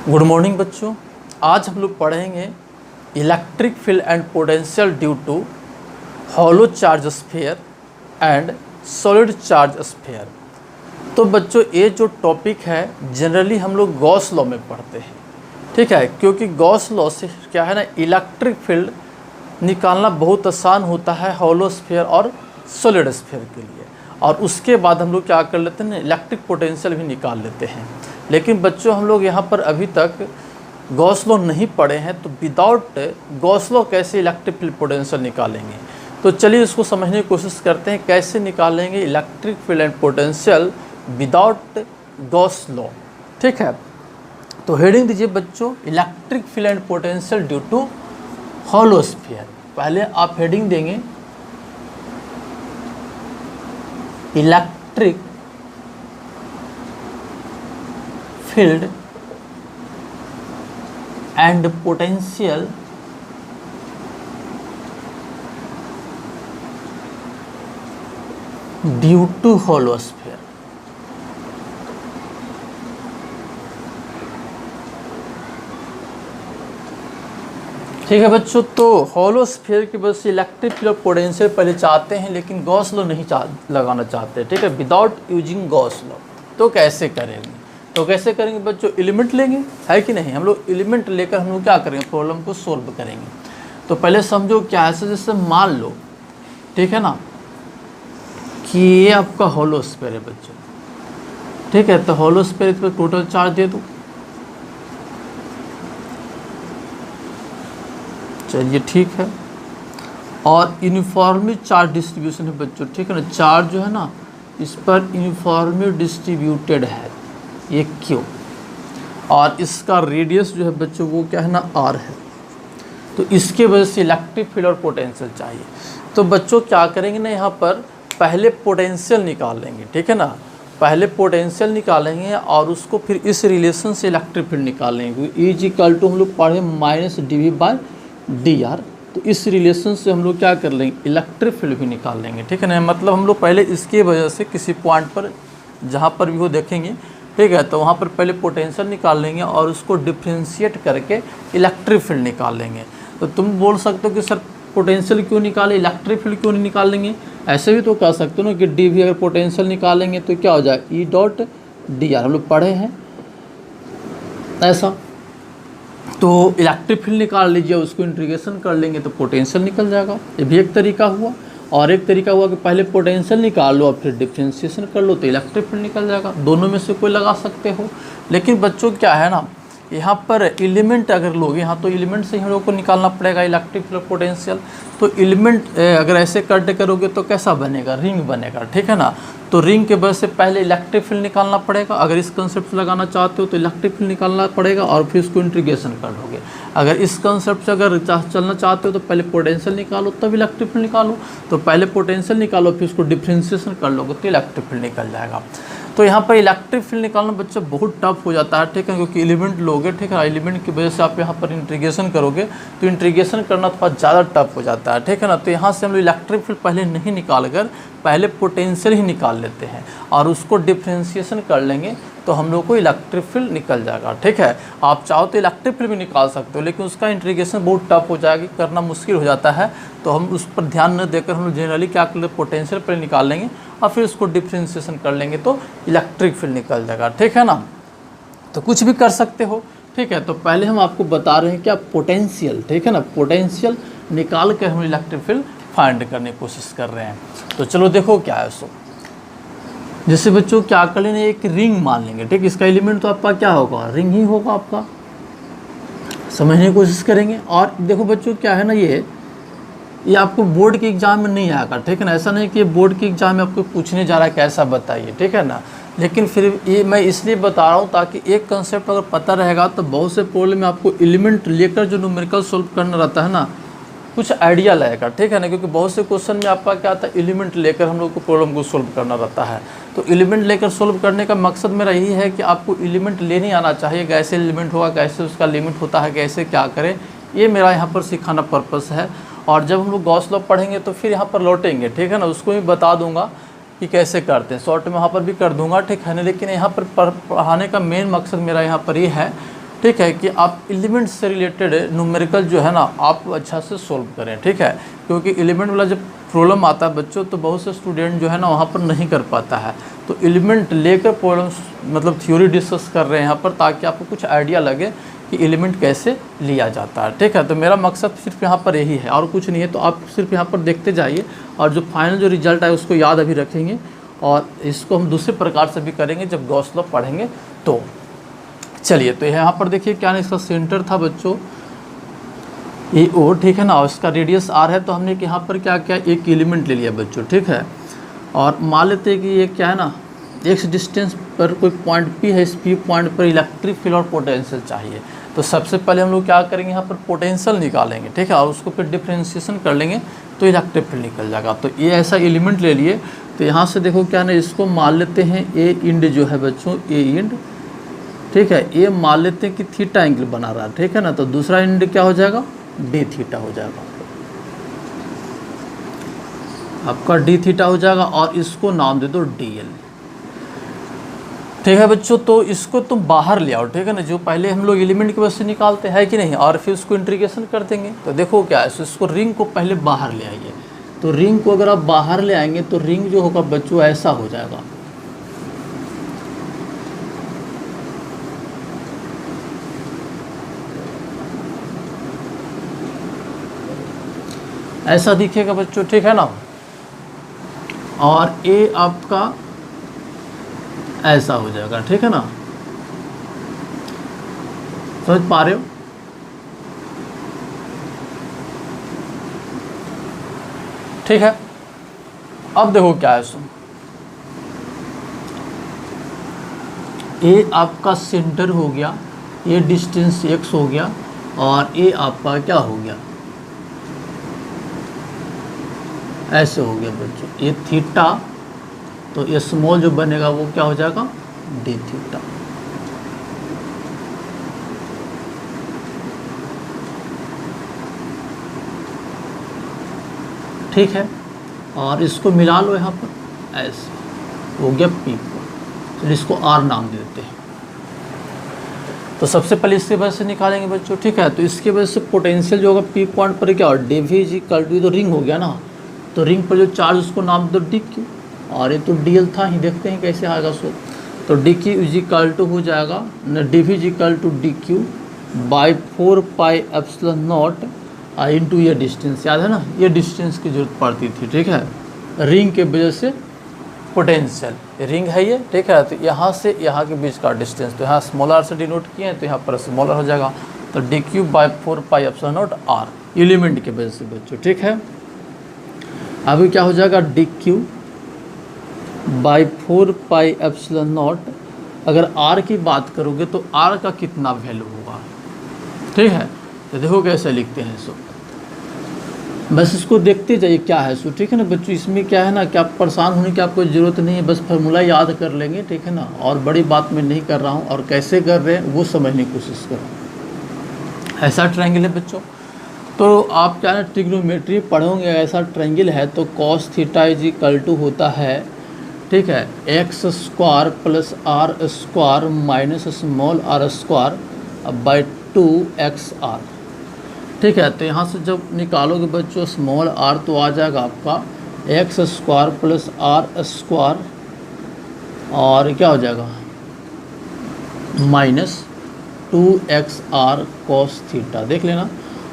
Good morning बच्चों, आज हम लोग पढ़ेंगे electric field and potential due to hollow charge sphere and solid charge sphere. तो बच्चों ये जो टॉपिक है जनरली हम लोग गॉस लॉ में पढ़ते हैं, ठीक है, क्योंकि गॉस लॉ से क्या है ना, इलेक्ट्रिक फील्ड निकालना बहुत आसान होता है हॉलो स्फीयर और सॉलिड स्फीयर के लिए। और उसके बाद हम लोग क्या कर लेते हैं, इलेक्ट्रिक पोटेंशियल भी निकाल लेते हैं। लेकिन बच्चों हम लोग यहाँ पर अभी तक गॉस लॉ नहीं पढ़े हैं, तो विदाउट गॉस लॉ कैसे इलेक्ट्रिक फील्ड पोटेंशियल निकालेंगे। तो चलिए इसको समझने की कोशिश करते हैं, कैसे निकालेंगे electric field and potential without Gauss law, ठीक है। तो हेडिंग दीजिए बच्चों, electric field and potential due to hollow sphere. पहले आप हेडिंग देंगे electric field and potential due to hollow sphere. ठीक है बच्चों, तो हॉलो स्फीयर की वजह से इलेक्ट्रिक फील्ड और पोटेंशियल पहले चाहते हैं, लेकिन गॉस लॉ नहीं लगाना चाहते, ठीक है, विदाउट यूजिंग गॉस लॉ। तो कैसे करेंगे, तो कैसे करेंगे बच्चों, एलिमेंट लेंगे, है कि नहीं। हम लोग एलिमेंट लेकर हम लोग क्या करेंगे, प्रॉब्लम को सोल्व करेंगे। तो पहले समझो क्या है, जैसे मान लो, ठीक है ना, कि ये आपका हॉलो स्फीयर है बच्चों, ठीक है। तो हॉलो स्फीयर पर टोटल चार्ज दे दो, चलिए ठीक है। और यूनिफॉर्मली चार्ज डिस्ट्रीब्यूशन है बच्चों, ठीक है ना। चार्ज जो है ना, इस पर यूनिफॉर्मली डिस्ट्रीब्यूटेड है, ये क्यों, और इसका रेडियस जो है बच्चों वो क्या है ना, आर है। तो इसके वजह से इलेक्ट्रिक फील्ड और पोटेंशियल चाहिए। तो बच्चों क्या करेंगे ना, यहाँ पर पहले पोटेंशियल निकाल लेंगे, ठीक है ना। पहले पोटेंशियल निकालेंगे और उसको फिर इस रिलेशन से इलेक्ट्रिक फील्ड निकालेंगे, क्योंकि ई इज इक्वल टू हम लोग पढ़े minus D V by D R. तो इस रिलेशन से हम लोग क्या कर लेंगे, इलेक्ट्रिक फील्ड भी निकाल लेंगे, ठीक है ना। मतलब हम लोग पहले इसके वजह से किसी पॉइंट पर जहाँ पर भी वो देखेंगे, ठीक है, तो वहाँ पर पहले पोटेंशियल निकाल लेंगे और उसको डिफ्रेंशिएट करके इलेक्ट्रिक फील्ड निकाल लेंगे। तो तुम बोल सकते हो कि सर पोटेंशियल क्यों निकाले, इलेक्ट्रिक फील्ड क्यों नहीं निकाल लेंगे। ऐसे भी तो कह सकते हो ना कि डी भी अगर पोटेंशियल निकालेंगे तो क्या हो जाए, ई डॉट डी आर, हम लोग पढ़े हैं ऐसा। तो इलेक्ट्रिक फील्ड निकाल लीजिए, उसको इंटीग्रेशन कर लेंगे तो पोटेंशियल निकल जाएगा। ये भी एक तरीका हुआ। और एक तरीका हुआ कि पहले पोटेंशियल निकाल लो और फिर डिफ्रेंशिएशन कर लो तो इलेक्ट्रिक फील्ड निकल जाएगा। दोनों में से कोई लगा सकते हो। लेकिन बच्चों क्या है ना, यहाँ पर एलिमेंट अगर लोगे, यहाँ तो एलिमेंट से ही हम लोग को निकालना पड़ेगा इलेक्ट्रिक फील्ड पोटेंशियल। तो एलिमेंट अगर ऐसे कट करोगे तो कैसा बनेगा, रिंग बनेगा, ठीक है ना। तो रिंग के वजह से पहले इलेक्ट्रिक फील्ड निकालना पड़ेगा। अगर इस कंसेप्ट से लगाना चाहते हो तो इलेक्ट्रिक फील्ड निकालना पड़ेगा और फिर उसको इंटीग्रेशन कर लोगे। अगर इस कंसेप्ट से अगर चलना चाहते हो तो पहले पोटेंशियल निकालो तब इलेक्ट्रिक फील्ड निकालो। तो पहले पोटेंशियल निकालो फिर उसको डिफ्रेंशिएशन कर लोगे तो इलेक्ट्रिक फील्ड निकल जाएगा। तो यहाँ पर इलेक्ट्रिक फील्ड निकालना बच्चा बहुत टफ हो जाता है, ठीक है, क्योंकि एलिमेंट लोगे, ठीक है। एलिमेंट की वजह से आप यहाँ पर इंटीग्रेशन करोगे तो इंटीग्रेशन करना थोड़ा ज़्यादा टफ हो जाता है, ठीक है ना। तो यहाँ से हम लोग इलेक्ट्रिक फील्ड पहले नहीं निकाल कर पहले पोटेंशियल ही निकाल लेते हैं और उसको डिफ्रेंशिएशन कर लेंगे तो हम लोग को इलेक्ट्रिक फील्ड निकल जाएगा, ठीक है। आप चाहो तो इलेक्ट्रिक फील्ड भी निकाल सकते हो, लेकिन उसका इंटीग्रेशन बहुत टफ हो जाएगी, करना मुश्किल हो जाता है। तो हम उस पर ध्यान न देकर हम लोग जनरली क्या कर लेते, पोटेंशियल पर निकाल लेंगे और फिर उसको डिफ्रेंशिएशन कर लेंगे तो इलेक्ट्रिक फील्ड निकल जाएगा, ठीक है ना। तो कुछ भी कर सकते हो, ठीक है। तो पहले हम आपको बता रहे हैं क्या, पोटेंशियल, ठीक है ना। पोटेंशियल निकाल कर हम इलेक्ट्रिक फील्ड फाइंड करने की कोशिश कर रहे हैं। तो चलो देखो क्या है। सो जैसे बच्चों क्या कर लेंगे, एक रिंग मान लेंगे, ठीक। इसका एलिमेंट तो आपका क्या होगा, रिंग ही होगा आपका। समझने की कोशिश करेंगे। और देखो बच्चों क्या है ना, ये आपको बोर्ड के एग्जाम में नहीं आएगा, ठीक है ना। ऐसा नहीं कि ये बोर्ड के एग्जाम में आपको पूछने जा रहा है कैसा बताइए, ठीक है ना। लेकिन फिर ये मैं इसलिए बता रहा हूँ ताकि एक कंसेप्ट अगर पता रहेगा तो बहुत से प्रॉब्लम में आपको एलिमेंट लेकर जो न्यूमेरिकल सोल्व करना रहता है ना, कुछ आइडिया लगेगा, ठीक है ना। क्योंकि बहुत से क्वेश्चन में आपका क्या आता है, एलिमेंट लेकर हम लोग को प्रॉब्लम को सोल्व करना रहता है। तो एलिमेंट लेकर सोल्व करने का मकसद मेरा यही है कि आपको एलिमेंट ले नहीं आना चाहिए, कैसे एलिमेंट होगा, कैसे उसका लिमिट होता है, कैसे क्या करें, ये मेरा यहाँ पर सिखाना पर्पस है। और जब हम लोग गॉस लॉ पढ़ेंगे तो फिर यहाँ पर लौटेंगे, ठीक है ना, उसको भी बता दूंगा कि कैसे करते हैं, शॉर्ट में वहाँ पर भी कर दूंगा, ठीक है ना। लेकिन यहाँ पर पढ़ाने का मेन मकसद मेरा यहाँ पर ये है, ठीक है, कि आप एलिमेंट से रिलेटेड न्यूमेरिकल जो है ना आप अच्छा से सोल्व करें, ठीक है। क्योंकि एलिमेंट वाला जब प्रॉब्लम आता है बच्चों तो बहुत से स्टूडेंट जो है ना वहाँ पर नहीं कर पाता है। तो एलिमेंट लेकर प्रॉब्लम्स मतलब थ्योरी डिस्कस कर रहे हैं यहाँ पर, ताकि आपको कुछ आइडिया लगे कि एलिमेंट कैसे लिया जाता है, ठीक है। तो मेरा मकसद सिर्फ यहाँ पर यही है और कुछ नहीं है। तो आप सिर्फ यहाँ पर देखते जाइए और जो फाइनल जो रिजल्ट है उसको याद अभी रखेंगे, और इसको हम दूसरे प्रकार से भी करेंगे जब गॉस लॉ पढ़ेंगे तो। चलिए, तो यहाँ पर देखिए क्या ना, इसका सेंटर था बच्चों ए ओ, ठीक है ना, और इसका रेडियस आर है। तो हमने यहाँ पर क्या किया, एक एलिमेंट ले लिया बच्चों, ठीक है। और मान लेते हैं कि ये क्या है ना, एक्स डिस्टेंस पर कोई पॉइंट पी है, इस पी पॉइंट पर इलेक्ट्रिक फील्ड और पोटेंशियल चाहिए। तो सबसे पहले हम लोग क्या करेंगे, यहाँ पर पोटेंशियल निकालेंगे, ठीक है, और उसको फिर डिफ्रेंशिएशन कर लेंगे तो इलेक्ट्रिक फील्ड निकल जाएगा। तो ये ऐसा एलिमेंट ले लिए। तो यहाँ से देखो क्या ना, इसको मान लेते हैं ए इंड जो है बच्चों, ए इंड, ठीक है। ये मान लेते हैं कि थीटा एंगल बना रहा है, ठीक है ना। तो दूसरा इंड क्या हो जाएगा, डी थीटा हो जाएगा, आपका डी थीटा हो जाएगा। और इसको नाम दे दो डी एल, ठीक है बच्चों। तो इसको तुम बाहर ले आओ, ठीक है ना, जो पहले हम लोग एलिमेंट की वजह से निकालते हैं कि नहीं, और फिर उसको इंटीग्रेशन कर देंगे। तो देखो क्या है, इसको रिंग को पहले बाहर ले आइए। तो रिंग को अगर आप बाहर ले आएंगे तो रिंग जो होगा बच्चों ऐसा हो जाएगा, ऐसा दिखेगा बच्चों, ठीक है ना। और ए आपका ऐसा हो जाएगा, ठीक है ना, समझ पा रहे हो। ठीक है, अब देखो क्या है, सुन, ए आपका सेंटर हो गया, ये डिस्टेंस x हो गया, और ए आपका क्या हो गया, ऐसे हो गया बच्चों, ये थीटा। तो ये स्मॉल जो बनेगा वो क्या हो जाएगा, डी थीटा। ठीक है, और इसको मिला लो यहाँ पर, ऐसे हो गया पी को। तो इसको आर नाम देते हैं। तो सबसे पहले इसके वजह से निकालेंगे बच्चों, ठीक है। तो इसके वजह से पोटेंशियल जो होगा पी पॉइंट पर क्या, D V is equal to, तो रिंग हो गया ना, तो रिंग पर जो चार्ज उसको नाम दो डी क्यू, और ये तो डी एल था ही, देखते हैं कैसे आएगा सो। तो D Q is equal to हो जाएगा न, D V is equal to D Q by 4 pi epsilon naught into ये डिस्टेंस, याद है ना, ये डिस्टेंस की जरूरत पड़ती थी, ठीक है, रिंग के वजह से पोटेंशियल, रिंग है ये, ठीक है। तो यहाँ से यहाँ के बीच का डिस्टेंस, तो यहाँ स्मॉल आर से डिनोट किए हैं, तो यहाँ पर स्मॉल आर हो जाएगा। तो D Q by 4 pi epsilon naught R, element के वजह से बच्चों, ठीक है। अभी क्या हो जाएगा, D Q by 4 pi epsilon not. अगर आर की बात करोगे तो आर का कितना वैल्यू होगा, ठीक है। तो देखो कैसे लिखते हैं इसको, बस इसको देखते जाइए क्या है सो, ठीक है ना बच्चों। इसमें क्या है ना कि आप परेशान होने की आपको ज़रूरत नहीं है, बस फार्मूला याद कर लेंगे, ठीक है ना। और बड़ी बात मैं नहीं कर रहा हूँ, और कैसे कर रहे हैं वो समझने की कोशिश करो। ऐसा ट्रायंगल है बच्चों, तो आप क्या है ट्रिग्नोमेट्री पढ़ोगे, ऐसा ट्रायंगल है तो cos theta is equal to होता है, ठीक है, X square plus R square minus small R square by 2xr, ठीक है। तो यहाँ से जब निकालोगे बच्चों स्मॉल आर तो आ जाएगा आपका X square plus R square, और क्या हो जाएगा माइनस 2xr कॉस थीटा, देख लेना,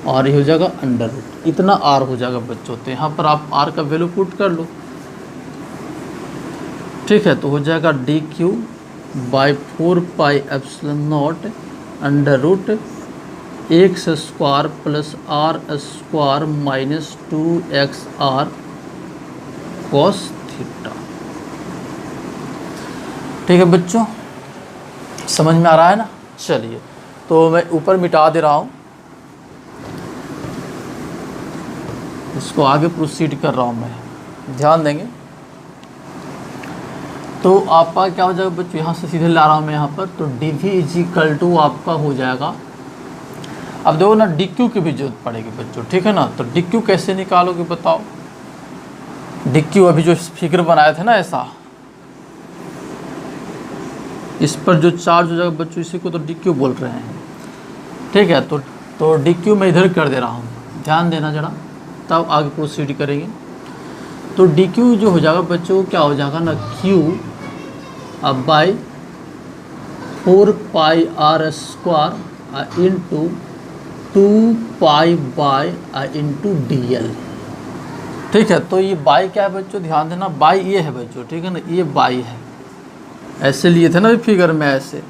और ये हो जाएगा अंडर रूट, इतना आर हो जाएगा बच्चों। तो यहाँ पर आप आर का वैल्यू पुट कर लो, ठीक है। तो हो जाएगा D Q by 4 pi epsilon naught under root X square plus R square minus 2xr cos theta, ठीक है बच्चों, समझ में आ रहा है ना। चलिए, तो मैं ऊपर मिटा दे रहा हूँ, इसको आगे प्रोसीड कर रहा हूँ मैं, ध्यान देंगे। तो आपका क्या हो जाएगा बच्चों, यहाँ से सीधे ला रहा हूँ मैं यहाँ पर, तो D V is equal to आपका हो जाएगा अब देखो ना डी क्यू की भी जरूरत पड़ेगी बच्चों, ठीक है ना। तो डी क्यू कैसे निकालोगे बताओ। डी क्यू अभी जो फिगर बनाए थे ना ऐसा, इस पर जो चार्ज हो जाएगा बच्चों इसी को तो डी क्यू बोल रहे हैं, ठीक है। तो डी क्यू मैं इधर कर दे रहा हूँ, ध्यान देना जरा, तब आगे प्रोसीड करेंगे। तो डी क्यू जो हो जाएगा बच्चों क्या हो जाएगा ना, क्यू अब by 4 pi R square into 2 pi by into D L, ठीक है। तो ये बाई क्या है बच्चों, ध्यान देना, बाई ये है बच्चों, ठीक है ना, ये बाई है। ऐसे लिए थे ना फिगर में, ऐसे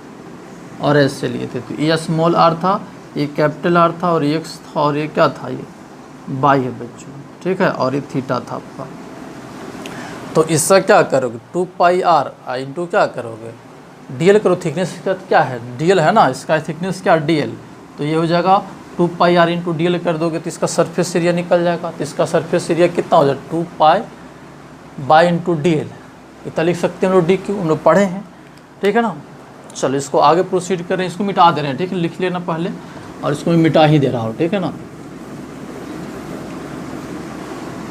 और ऐसे लिए थे। तो ये स्मॉल आर था, ये कैपिटल आर था, और ये एक्स था, और ये क्या था, ये बाई है बच्चों, ठीक है। और ये थीटा था आपका। तो इसका क्या करोगे, 2 पाई आर इंटू क्या करोगे, डी एल करो। थिकनेस का क्या है, डी एल है ना, इसका थिकनेस क्या, डी एल। तो ये हो जाएगा 2 पाई आर इंटू डी एल कर दोगे तो इसका सरफेस एरिया निकल जाएगा। तो इसका सरफेस एरिया कितना हो जाएगा, 2 pi by into D L. इतना लिख सकते हैं हम लोग, डी क्यू हम लोग पढ़े हैं, ठीक है ना। चलो इसको आगे प्रोसीड करें, इसको मिटा दे रहे हैं, ठीक है, लिख लेना पहले, और इसको मैं मिटा ही दे रहा हूँ, ठीक है ना।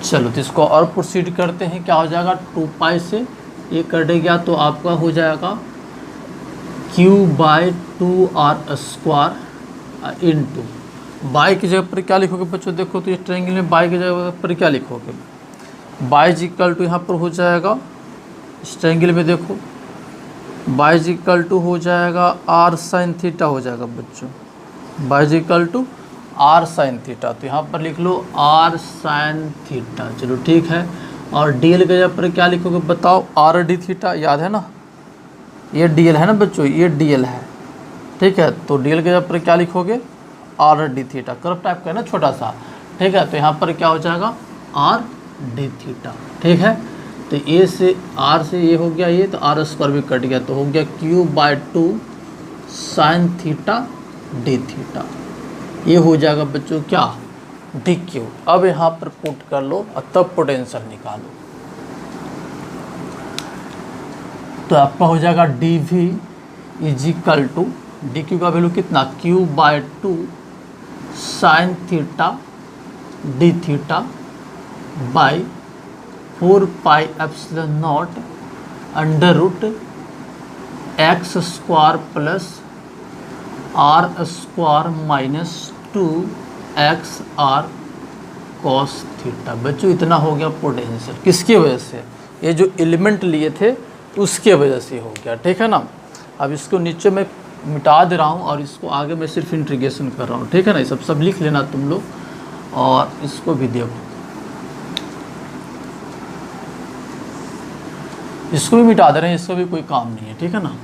चलो तो इसको और प्रोसीड करते हैं, क्या हो जाएगा, 2 पाई से ये कट गया तो आपका हो जाएगा Q by 2 R square into, by की जगह पर क्या लिखोगे बच्चों, देखो तो इस ट्रायंगल में बाई की जगह पर क्या लिखोगे, बाई इक्वल टू यहाँ पर हो जाएगा, इस ट्रायंगल में देखो बाई इक्वल टू हो जाएगा आर साइन थीटा हो जाएगा बच्चों, by equal to R sine theta. तो यहाँ पर लिख लो आर साइन थीटा, चलो ठीक है। और डी एल के जगह पर क्या लिखोगे बताओ, आर डी थीटा, याद है ना, ये डी एल है ना बच्चों, ये डी एल है, ठीक है। तो डी एल के जगह पर क्या लिखोगे, R D theta, curve type का है ना छोटा सा, ठीक है। तो यहाँ पर क्या हो जाएगा, आर डी थीटा, ठीक है। तो ए से आर से ये हो गया, ये तो आर स्क्वायर भी कट गया, तो हो गया Q by 2 sine theta D theta. ये हो जाएगा बच्चों क्या, डी क्यू। अब यहाँ पर पुट कर लो और तब पोटेंशियल निकालो। तो आपका हो जाएगा D V is equal to, D Q का वैल्यू कितना, Q by 2 sine theta D theta by 4 pi epsilon naught under root X square plus R square minus 2 X R cos theta. बच्चों इतना हो गया पोटेंशियल, किसकी वजह से, ये जो एलिमेंट लिए थे उसके वजह से हो गया, ठीक है ना। अब इसको नीचे मैं मिटा दे रहा हूँ और इसको आगे मैं सिर्फ इंटीग्रेशन कर रहा हूँ, ठीक है ना। ये सब लिख लेना तुम लोग, और इसको भी देखो, इसको भी मिटा दे रहे हैं, इसको भी कोई काम नहीं है, ठीक है ना,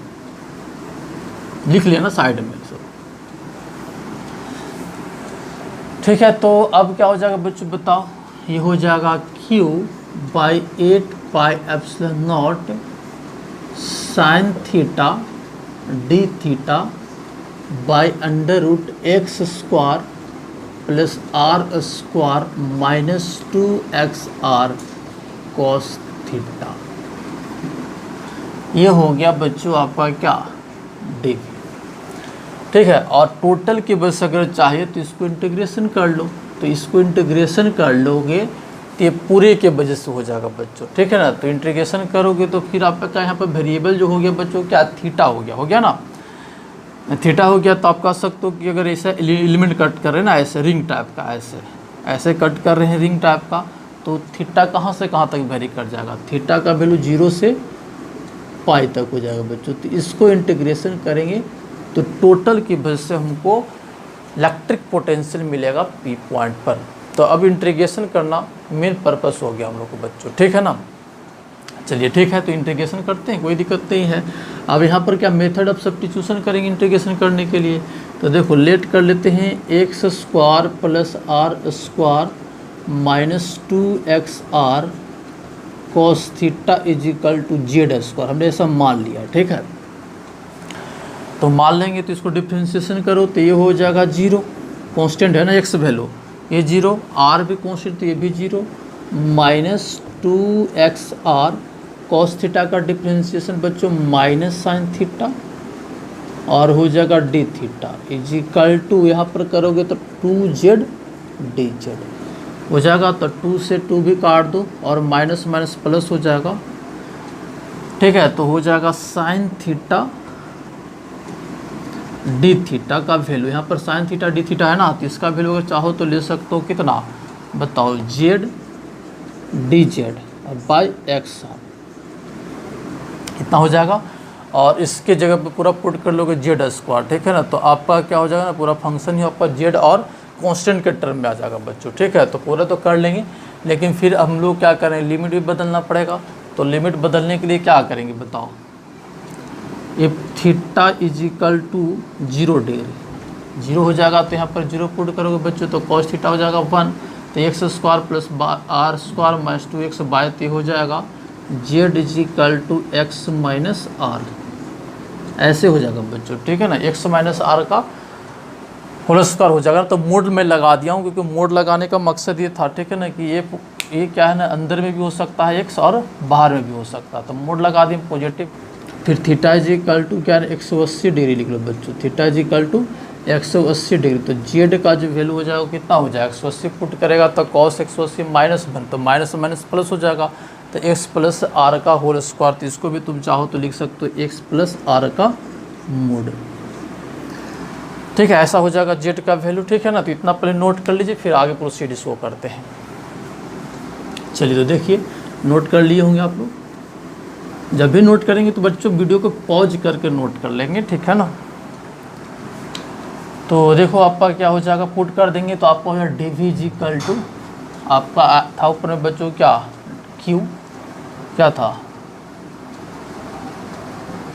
लिख लेना साइड में सब, ठीक है। तो अब क्या हो जाएगा बच्चों बताओ, ये हो जाएगा Q by 8 pi epsilon naught sine theta D theta by under root X square plus R square minus 2 X R cos theta. ये हो गया बच्चों आपका क्या, डी, ठीक है। और टोटल की बस अगर चाहिए तो इसको इंटीग्रेशन कर लो, तो इसको इंटीग्रेशन कर लोगे तो ये पूरे के वजह से हो जाएगा बच्चों, ठीक है ना। तो इंटीग्रेशन करोगे तो फिर आपका क्या, यहाँ पर वेरिएबल जो हो गया बच्चों क्या, थीटा हो गया ना, थीटा हो गया। तो आप कह सकते हो कि अगर ऐसा एलिमेंट कट कर रहे हैं ना, ऐसे रिंग टाइप का, ऐसे कट कर रहे हैं रिंग टाइप का, तो थीटा कहाँ से कहाँ तक वेरी कर जाएगा, थीटा का वैल्यू 0 से पाई तक हो जाएगा बच्चों। तो इसको इंटीग्रेशन करेंगे तो टोटल की वजह से हमको इलेक्ट्रिक पोटेंशियल मिलेगा पी पॉइंट पर। तो अब इंटीग्रेशन करना मेन पर्पस हो गया हम लोग को बच्चों, ठीक है ना। चलिए ठीक है, तो इंटीग्रेशन करते हैं, कोई दिक्कत नहीं है। अब यहाँ पर क्या मेथड ऑफ सब्स्टिट्यूशन करेंगे इंटीग्रेशन करने के लिए, तो देखो लेट कर लेते हैं X square plus R square minus 2 X R cos theta is equal to Z square, हमने ऐसा मान लिया, ठीक है। तो मान लेंगे तो इसको डिफ्रेंशिएशन करो तो ये हो जाएगा 0, कांस्टेंट है ना एक्स वैल्यू, ये 0, आर भी कांस्टेंट तो ये भी 0, minus 2 X R cos theta का डिफ्रेंशिएशन बच्चों माइनस साइन थीटा और हो जाएगा D theta is equal to, यहाँ पर करोगे तो 2z dz हो जाएगा। तो 2 से 2 भी काट दो और माइनस माइनस प्लस हो जाएगा, ठीक है। तो हो जाएगा साइन थीटा डी थीटा का वैल्यू, यहाँ पर साइन थीटा डी थीटा है ना, तो इसका वैल्यू अगर चाहो तो ले सकते हो कितना बताओ, Z D Z by x इतना हो जाएगा। और इसके जगह पे पूरा पुट कर लोगे जेड स्क्वायर, ठीक है ना। तो आपका क्या हो जाएगा ना, पूरा फंक्शन ही आपका जेड और कांस्टेंट के टर्म में आ जाएगा बच्चों, ठीक है। तो पूरा तो कर लेंगे, लेकिन फिर हम लोग क्या करें, लिमिट भी बदलना पड़ेगा। तो लिमिट बदलने के लिए क्या करेंगे बताओ, if theta is equal to 0 degree 0 हो जाएगा, तो यहाँ पर 0 पुट करोगे बच्चों तो कॉस थीटा हो जाएगा 1, तो X square plus R square minus 2x by तो हो जाएगा Z is equal to X minus R, ऐसे हो जाएगा बच्चों, ठीक है ना। एक्स माइनस आर का होल स्क्वायर हो जाएगा। तो मोड में लगा दिया हूँ क्योंकि मोड लगाने का मकसद ये था, ठीक है ना, कि ये क्या है ना, अंदर में भी हो सकता है एक्स और बाहर में भी हो सकता है, तो मोड लगा दिए पॉजिटिव। फिर थीटा इज इक्वल टू क्या है 180 डिग्री लिख लो बच्चों, theta is equal to 180 degree. तो जेड का जो वैल्यू हो जाएगा कितना हो जाएगा, 180 पुट करेगा तो कॉस 180 माइनस 1, तो माइनस माइनस प्लस हो जाएगा, तो एक्स प्लस आर का होल स्क्वायर। तो इसको भी तुम चाहो तो लिख सकते हो एक्स प्लस आर का मोड, ठीक है। ऐसा हो जाएगा जेड का वैल्यू, ठीक है ना। तो इतना पहले नोट कर लीजिए, फिर आगे प्रोसीड इसको करते हैं। चलिए तो देखिए, नोट कर लिए होंगे आप लोग। जब भी नोट करेंगे तो बच्चों वीडियो को पॉज करके नोट कर लेंगे, ठीक है ना। तो देखो आपका क्या हो जाएगा, पुट कर देंगे तो आपका हो जाएगा D V G equal to, आपका था ऊपर में बच्चों क्या क्यू, क्या था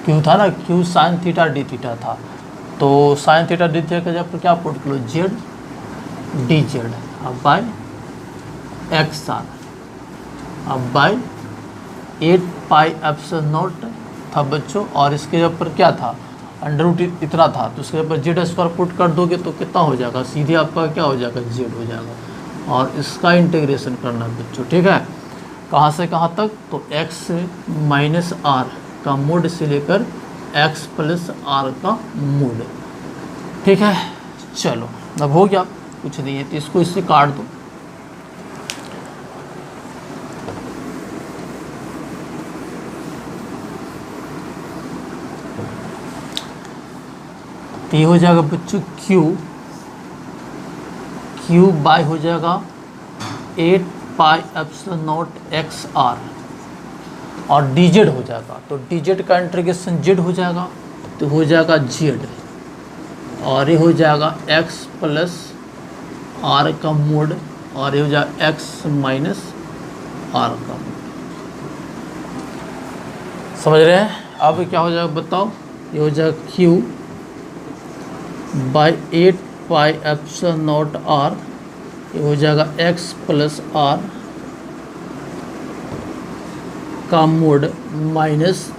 क्यू था ना, Q sine theta D theta था। तो साइन थीटा डी थीटा का जब क्या पुट करो, जेड डी जेड अब बाय एक्स आर अब बाय 8 पाई एप्सिलॉन नॉट था बच्चों। और इसके ऊपर क्या था, अंडर रूट इतना था, तो उसके ऊपर जेड स्क्वायर पुट कर दोगे तो कितना हो जाएगा, सीधे आपका क्या हो जाएगा, जेड हो जाएगा। और इसका इंटीग्रेशन करना है बच्चों, ठीक है। कहाँ से कहाँ तक, तो x माइनस आर का मोड से लेकर x प्लस आर का मोड, ठीक है। चलो अब हो गया, कुछ नहीं है तो इसको इससे काट दो। तो ये हो जाएगा बच्चों क्यू बाय हो जाएगा 8 pi epsilon naught X R और डी जेड हो जाएगा। तो डी जेड का इंटीग्रेशन जेड हो जाएगा, तो हो जाएगा जेड और ये हो जाएगा एक्स प्लस आर का मोड और ये हो जाएगा एक्स माइनस आर का मोड। समझ रहे हैं। अब क्या हो जाएगा बताओ, ये हो जाएगा Q by 8 pi epsilon naught R, ये हो जाएगा x प्लस आर का mod minus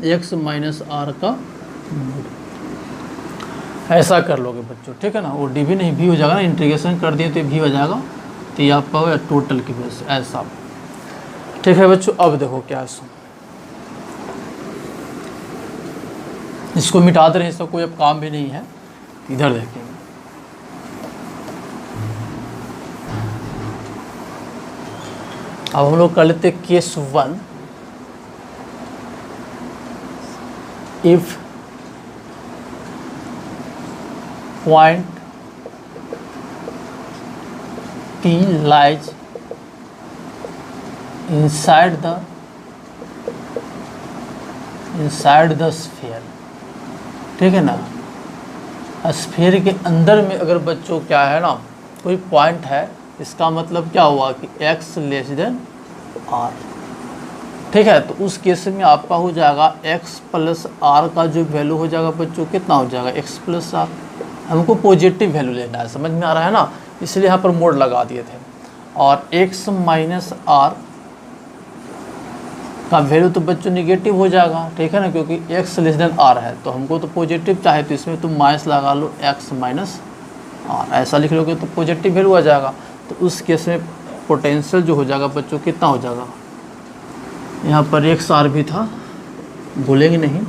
x minus R का मोड। ऐसा कर लोगे बच्चों, ठीक है ना। वो डी भी नहीं भी हो जाएगा ना, इंटीग्रेशन कर दिए तो भी हो जाएगा, तो ये आपका हो टोटल की वजह से ऐसा, ठीक है बच्चों। अब देखो क्या है, इसको मिटा दे रहे हैं, इसका कोई अब काम भी नहीं है। इधर देखेंगे, अब हम लोग कर लेते हैं case 1। If point P lies inside the sphere, ठीक है ना। स्फीयर के अंदर में अगर बच्चों क्या है ना, कोई पॉइंट है, इसका मतलब क्या हुआ कि x लेस देन r, ठीक है। तो उस केस में आपका हो जाएगा x प्लस आर का जो वैल्यू हो जाएगा बच्चों कितना हो जाएगा, x प्लस आर। हमको पॉजिटिव वैल्यू लेना है, समझ में आ रहा है ना, इसलिए यहाँ पर मोड लगा दिए थे। और x माइनस आर का वैल्यू तो बच्चों निगेटिव हो जाएगा, ठीक है ना, क्योंकि x लेस देन आर है। तो हमको तो पॉजिटिव चाहे तो इसमें तुम माइनस लगा लो x माइनस आर, ऐसा लिख लोगे तो पॉजिटिव वैल्यू आ जाएगा। तो उस केस में पोटेंशियल जो हो जाएगा बच्चों कितना हो जाएगा, यहाँ पर एक्स आर भी था, भूलेंगे नहीं,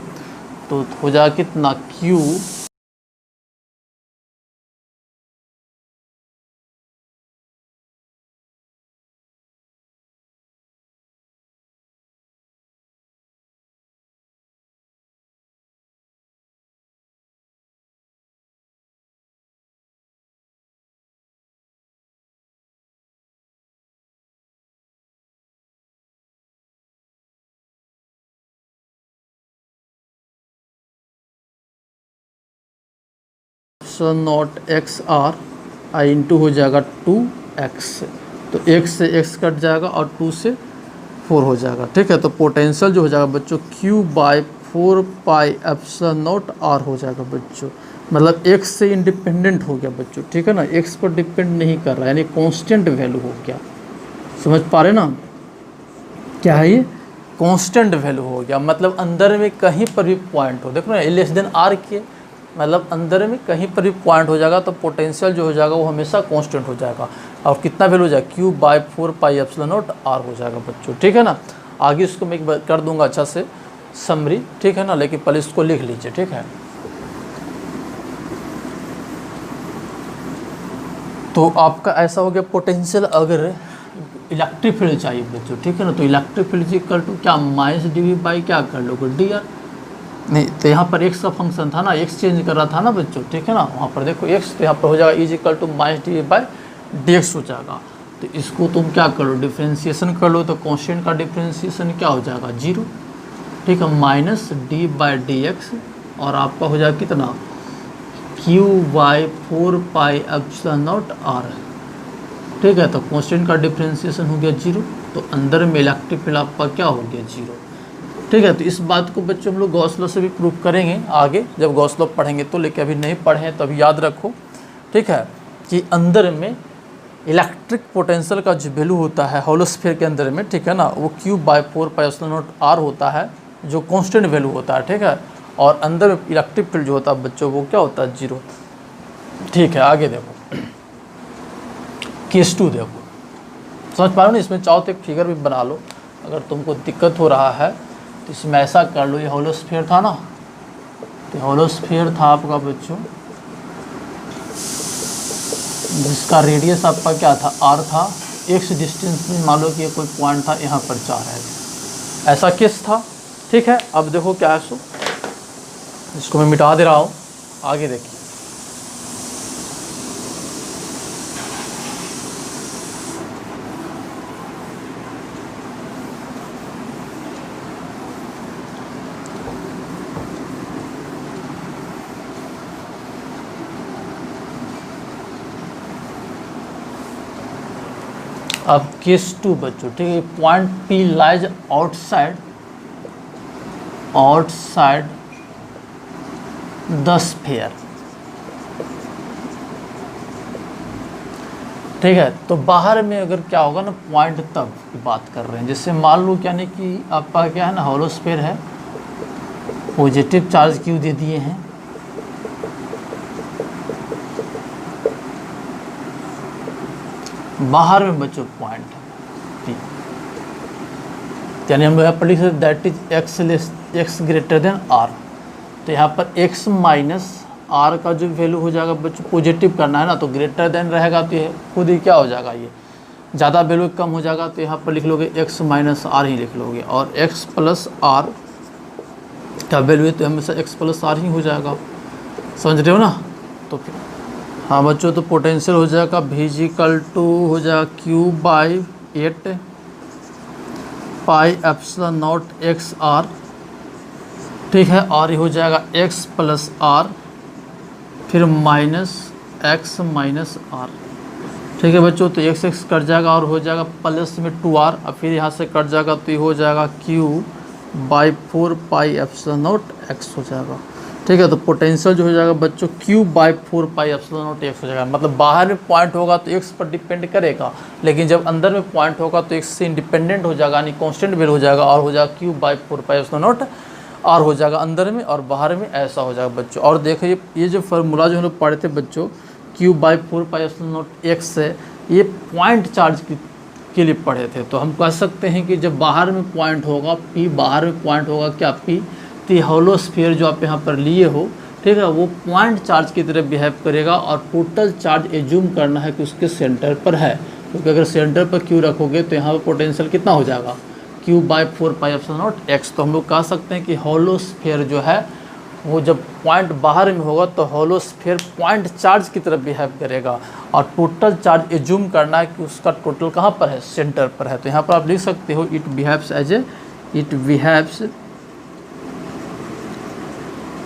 तो हो जाएगा कितना Q not X are I into हो जाएगा 2x, तो x से x कट जाएगा और 2 से 4 हो जाएगा। ठीक है, तो पोटेंशियल जो हो जाएगा बच्चों Q/4 pi epsilon not r हो जाएगा बच्चों, मतलब x से इंडिपेंडेंट हो गया बच्चों। ठीक है ना, x पर डिपेंड नहीं कर रहा, यानी कांस्टेंट वैल्यू हो गया। समझ पा रहे ना, क्या है ये कांस्टेंट वैल्यू हो गया, मतलब अंदर में कहीं पर भी पॉइंट हो, देखो ना लेस देन r के, मतलब अंदर में कहीं पर भी पॉइंट हो जाएगा तो पोटेंशियल जो हो जाएगा वो हमेशा कांस्टेंट हो जाएगा। और कितना वैल्यू हो जाएगा Q/4 pi epsilon not r हो जाएगा बच्चों। ठीक है ना, आगे इसको मैं कर दूंगा अच्छा से समरी। ठीक है ना, लेकिन पहले इसको लिख लीजिए। ठीक है, तो आपका ऐसा हो गया पोटेंशियल। अगर इलेक्ट्रिक फील्ड चाहिए बच्चों, ठीक है ना, तो इलेक्ट्रिक फील्ड इक्वल टू क्या -dv बाई क्या कर लोगे dr, नहीं तो यहाँ पर x का फंक्शन था ना, x चेंज कर रहा था ना बच्चों। ठीक है ना, वहाँ पर देखो x, तो यहाँ पर हो जाएगा equal to -dv by dx हो जाएगा। तो इसको तुम क्या करो डिफ्रेंशिएशन कर लो, तो कांस्टेंट का डिफ्रेंशिएशन क्या हो जाएगा 0। ठीक है, -d/dx और आपका हो जाएगा कितना Q/4 pi epsilon not r। ठीक है, तो कांस्टेंट का डिफ्रेंशिएशन हो गया 0, तो अंदर में इलेक्ट्रिक फील्ड आपका क्या हो गया 0। ठीक है, तो इस बात को बच्चों हम लोग गॉस लॉ से भी प्रूव करेंगे आगे, जब गॉस लॉ पढ़ेंगे तो, लेकिन अभी नहीं पढ़े हैं तो अभी याद रखो। ठीक है, कि अंदर में इलेक्ट्रिक पोटेंशियल का जो वैल्यू होता है होलोस्फीयर के अंदर में, ठीक है ना, वो Q/4 pi epsilon not r होता है, जो कांस्टेंट वैल्यू होता है। ठीक है, और अंदर में इलेक्ट्रिक फील्ड जो होता है बच्चों वो क्या होता है 0। ठीक है, आगे देखो केस 2 देखो, समझ पा रहे हो ना, इसमें चाहो तो एक फिगर भी बना लो, अगर तुमको दिक्कत हो रहा है तो इसमें ऐसा कर लो। ये होलोस्फीयर था ना, तो होलोस्फीयर था आपका बच्चों, जिसका रेडियस आपका क्या था r था, x डिस्टेंस में मान लो कि कोई पॉइंट था यहाँ पर 4 है, ऐसा केस था। ठीक है, अब देखो क्या है सो, इसको मैं मिटा दे रहा हूँ, आगे देखिए। अब केस 2 बच्चों, ठीक है, point P lies outside the sphere. ठीक है, तो बाहर में अगर क्या होगा ना, पॉइंट तब की बात कर रहे हैं, जैसे मान लो यानी कि आपका क्या है ना, होलोस्फीयर है, पॉजिटिव चार्ज क्यू दे दिए हैं, बाहर में बच्चों पॉइंट है, यानी हम यहाँ पर लिख सकते that is x greater than r। तो यहाँ पर x माइनस r का जो वैल्यू हो जाएगा बच्चों, पॉजिटिव करना है ना, तो ग्रेटर देन रहेगा तो ये खुद ही क्या हो जाएगा, ये ज़्यादा वैल्यू कम हो जाएगा, तो यहाँ पर लिख लोगे x माइनस r ही लिख लोगे, और x प्लस r का वैल्यू है तो हमेशा x प्लस r ही हो जाएगा। समझ रहे हो ना, तो फिर हाँ बच्चों, तो पोटेंशियल हो जाएगा v हो जाएगा Q/8 pi epsilon not x r। ठीक है, और ये हो जाएगा x प्लस r फिर माइनस x माइनस r। ठीक है बच्चों, तो x कट जाएगा और हो जाएगा प्लस में 2r, और फिर यहाँ से कट जाएगा तो ये हो जाएगा Q/4 pi epsilon not x हो जाएगा। ठीक है, तो पोटेंशियल जो हो जाएगा बच्चों Q/4 pi epsilon not x हो जाएगा, मतलब बाहर में पॉइंट होगा तो x पर डिपेंड करेगा, लेकिन जब अंदर में पॉइंट होगा तो x से इंडिपेंडेंट हो जाएगा, यानी कांस्टेंट वैल्यू हो जाएगा, और हो जाएगा Q/4 pi epsilon not r हो जाएगा अंदर में, और बाहर में ऐसा हो जाएगा बच्चों। और देखिए ये जो फार्मूला जो हम लोग पढ़े थे बच्चों, Q/4 pi epsilon not x है, ये पॉइंट चार्ज के लिए पढ़े थे, तो हम कह सकते हैं कि जब बाहर में पॉइंट होगा P, बाहर में पॉइंट होगा क्या P, तो हॉलो स्फीयर जो आप यहाँ पर लिए हो, ठीक है, वो पॉइंट चार्ज की तरह बिहेव करेगा और टोटल चार्ज एज्यूम करना है कि उसके सेंटर पर है, क्योंकि अगर सेंटर पर क्यू रखोगे तो यहाँ पर पोटेंशियल कितना हो जाएगा, क्यू बाई 4πε0 x। तो हम लोग कह सकते हैं कि हॉलो स्फीयर जो है वो जब पॉइंट बाहर में होगा तो हॉलो स्फीयर पॉइंट चार्ज की तरह बिहेव करेगा और टोटल चार्ज एज्यूम करना है कि उसका टोटल कहाँ पर है, सेंटर पर है। तो यहाँ पर आप लिख सकते हो it behaves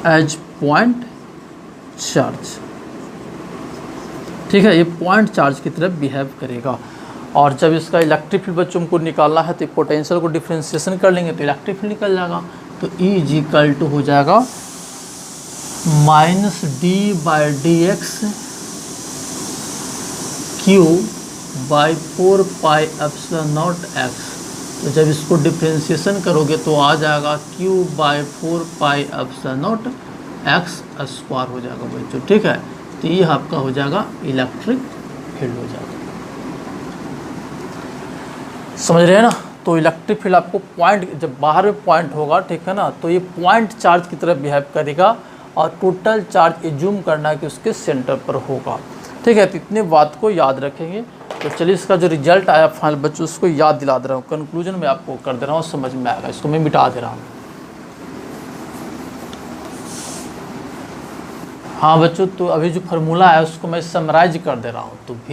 as point charge, ठीक है, ये पॉइंट चार्ज की तरह बिहेव करेगा। और जब इसका इलेक्ट्रिक फील्ड बच्चों को निकालना है तो पोटेंशियल को डिफ्रेंशिएशन कर लेंगे तो इलेक्ट्रिक फील्ड निकल जाएगा। तो E = हो जाएगा -d/dx q बाई 4πε0x। तो जब इसको डिफ्रेंशिएशन करोगे तो आ जाएगा q बाई 4πε0x² हो जाएगा बच्चों, ठीक है। तो ये आपका हो जाएगा इलेक्ट्रिक फील्ड हो जाएगा, समझ रहे हैं ना। तो इलेक्ट्रिक फील्ड आपको पॉइंट, जब बाहर में पॉइंट होगा, ठीक है ना, तो ये पॉइंट चार्ज की तरह बिहेव करेगा और टोटल चार्ज एज्यूम करना है कि उसके सेंटर पर होगा, ठीक है। तो इतने बात को याद रखेंगे। तो चलिए इसका जो रिजल्ट आया फाइनल बच्चों उसको याद दिला दे रहा हूँ, कंक्लूजन में आपको कर दे रहा हूँ, समझ में आएगा। इसको मैं मिटा दे रहा हूँ। हाँ बच्चों, तो अभी जो फार्मूला है उसको मैं समराइज कर दे रहा हूँ। तो V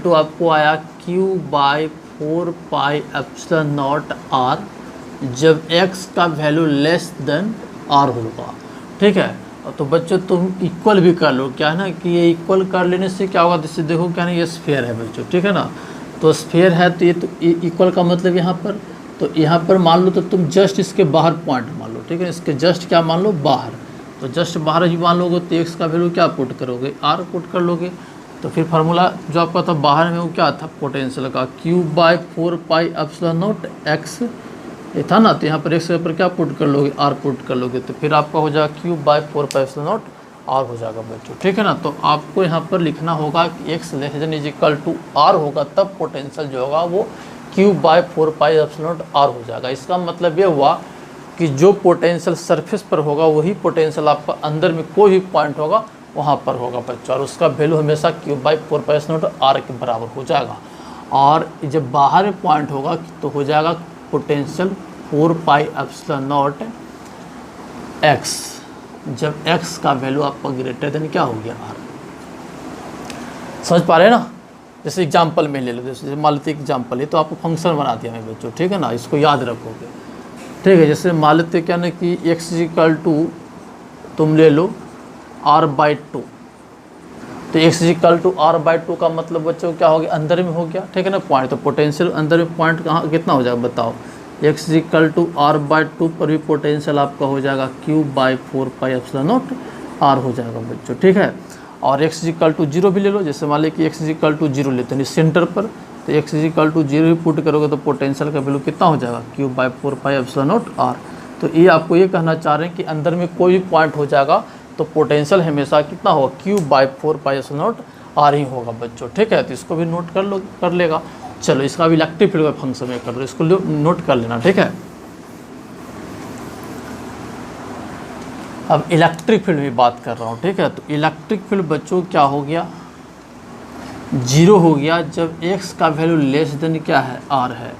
= आपको आया q बाई 4πε0r जब x का वैल्यू लेस देन r होगा, ठीक है। तो बच्चों तुम इक्वल भी कर लो, क्या है ना कि ये इक्वल कर लेने से क्या होगा, जैसे देखो क्या ना ये स्फीयर है बच्चों, ठीक है ना। तो स्फीयर है तो ये तो इक्वल का मतलब यहाँ पर, तो यहाँ पर मान लो तो तुम जस्ट इसके बाहर पॉइंट मान लो, ठीक है, इसके जस्ट क्या मान लो, बाहर। तो जस्ट बाहर ही मान लोगे तो x का वैल्यू क्या पुट करोगे, r पुट कर लोगे। तो फिर फार्मूला जो आपका था बाहर में वो क्या था, पोटेंशियल का q बाई 4πε0x ये था ना। तो यहाँ पर x के ऊपर क्या पुट कर लोगे, r पुट कर लोगे। तो फिर आपका हो जाएगा q बाई 4πε0r हो जाएगा बच्चों, ठीक है ना। तो आपको यहाँ पर लिखना होगा कि x ≤ r होगा, तब पोटेंशियल जो होगा वो q बाई 4πε0r हो जाएगा। इसका मतलब ये हुआ कि जो पोटेंशियल सरफेस पर होगा वही पोटेंशियल आपका अंदर में कोई भी पॉइंट होगा वहाँ पर होगा बच्चों, और उसका वैल्यू हमेशा q बाई 4πε0r के बराबर हो जाएगा। और जब बाहर में पॉइंट होगा तो हो जाएगा पोटेंशियल 4πε0x जब x का वैल्यू आपका ग्रेटर देन क्या हो गया, r। समझ पा रहे हैं ना। जैसे एग्जांपल में ले लो, जैसे मान लेते एग्जांपल है तो आपको फंक्शन बना दिया मैं बच्चों, ठीक है ना, इसको याद रखोगे, ठीक है। जैसे मान लेते क्या ना कि x = तुम ले लो r/2। तो x = r/2 का मतलब बच्चों क्या हो गया, अंदर में हो गया, ठीक है ना, पॉइंट। तो पोटेंशियल अंदर में पॉइंट कहाँ कितना हो जाएगा बताओ, x = r/2 पर भी पोटेंशियल आपका हो जाएगा q बाई 4πε0r हो जाएगा बच्चों, ठीक है। और x = 0 भी ले लो, जैसे मान लो कि x = 0 लेते हैं सेंटर पर, तो x = 0 ही पुट करोगे तो पोटेंशियल का वैल्यू कितना हो जाएगा, q बाई 4πε0r। तो ये आपको ये कहना चाह रहे हैं कि अंदर में कोई भी पॉइंट हो जाएगा तो पोटेंशियल हमेशा कितना होगा, q बाई 4πε0r ही होगा बच्चों, ठीक है। तो इसको भी नोट कर लेगा। चलो इसका भी इलेक्ट्रिक फील्ड का फंक्शन में कर दो, इसको नोट कर लेना, ठीक है। अब इलेक्ट्रिक फील्ड में बात कर रहा हूँ, ठीक है। तो इलेक्ट्रिक फील्ड बच्चों क्या हो गया, 0 हो गया जब x का वैल्यू लेस देन क्या है, r है,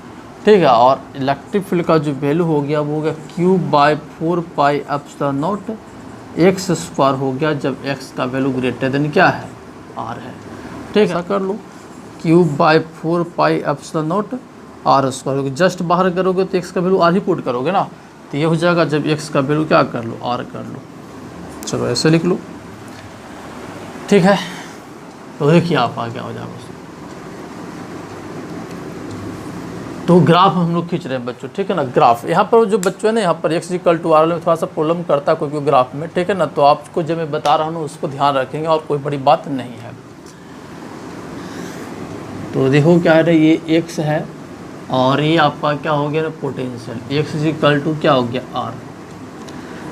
ठीक है। और इलेक्ट्रिक फील्ड का जो वैल्यू हो गया वो हो गया q बाई 4πε0x² हो गया जब x का वैल्यू ग्रेटर देन क्या है, r है, ठीक है। कर लो q बाई 4πε0r² होगा, जस्ट बाहर करोगे तो x का वैल्यू r ही पुट करोगे ना। तो ये हो जाएगा जब x का वैल्यू क्या कर लो, r कर लो। चलो ऐसे लिख लो, ठीक है। तो देखिए आप आगे हो जाएगा। तो ग्राफ हम लोग खींच रहे हैं बच्चों, ठीक है ना। ग्राफ यहाँ पर जो बच्चों है ना, यहाँ पर x = r में थोड़ा सा प्रॉब्लम करता है कोई ग्राफ में, ठीक है ना। तो आपको जो मैं बता रहा हूँ उसको ध्यान रखेंगे और कोई बड़ी बात नहीं है। तो देखो क्या है, ये x है और ये आपका क्या हो गया ना, पोटेंशियल। x = क्या हो गया, r।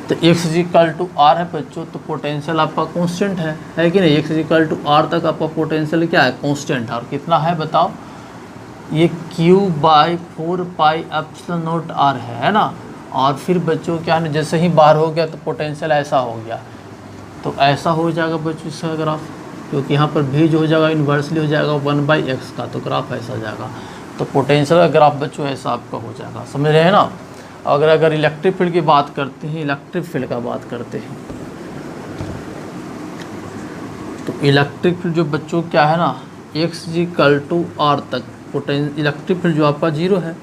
तो x = r है बच्चों, तो पोटेंशियल आपका कांस्टेंट है कि नहीं। x = r तक आपका पोटेंशियल क्या है, कांस्टेंट है। और कितना है बताओ, ये q बाई 4πε0r है ना। और फिर बच्चों क्या है, जैसे ही बाहर हो गया तो पोटेंशियल ऐसा हो गया, तो ऐसा हो जाएगा बच्चों इसका ग्राफ, क्योंकि यहाँ पर भी जो हो जाएगा इन्वर्सली हो जाएगा 1/x का, तो ग्राफ ऐसा जाएगा। तो पोटेंशियल का ग्राफ बच्चों ऐसा आपका हो जाएगा, समझ रहे हैं ना। अगर इलेक्ट्रिक फील्ड की बात करते हैं, इलेक्ट्रिक फील्ड का बात करते हैं, तो इलेक्ट्रिक फील्ड जो बच्चों क्या है ना, x=r तक इलेक्ट्रिक फील्ड जो आपका 0 है,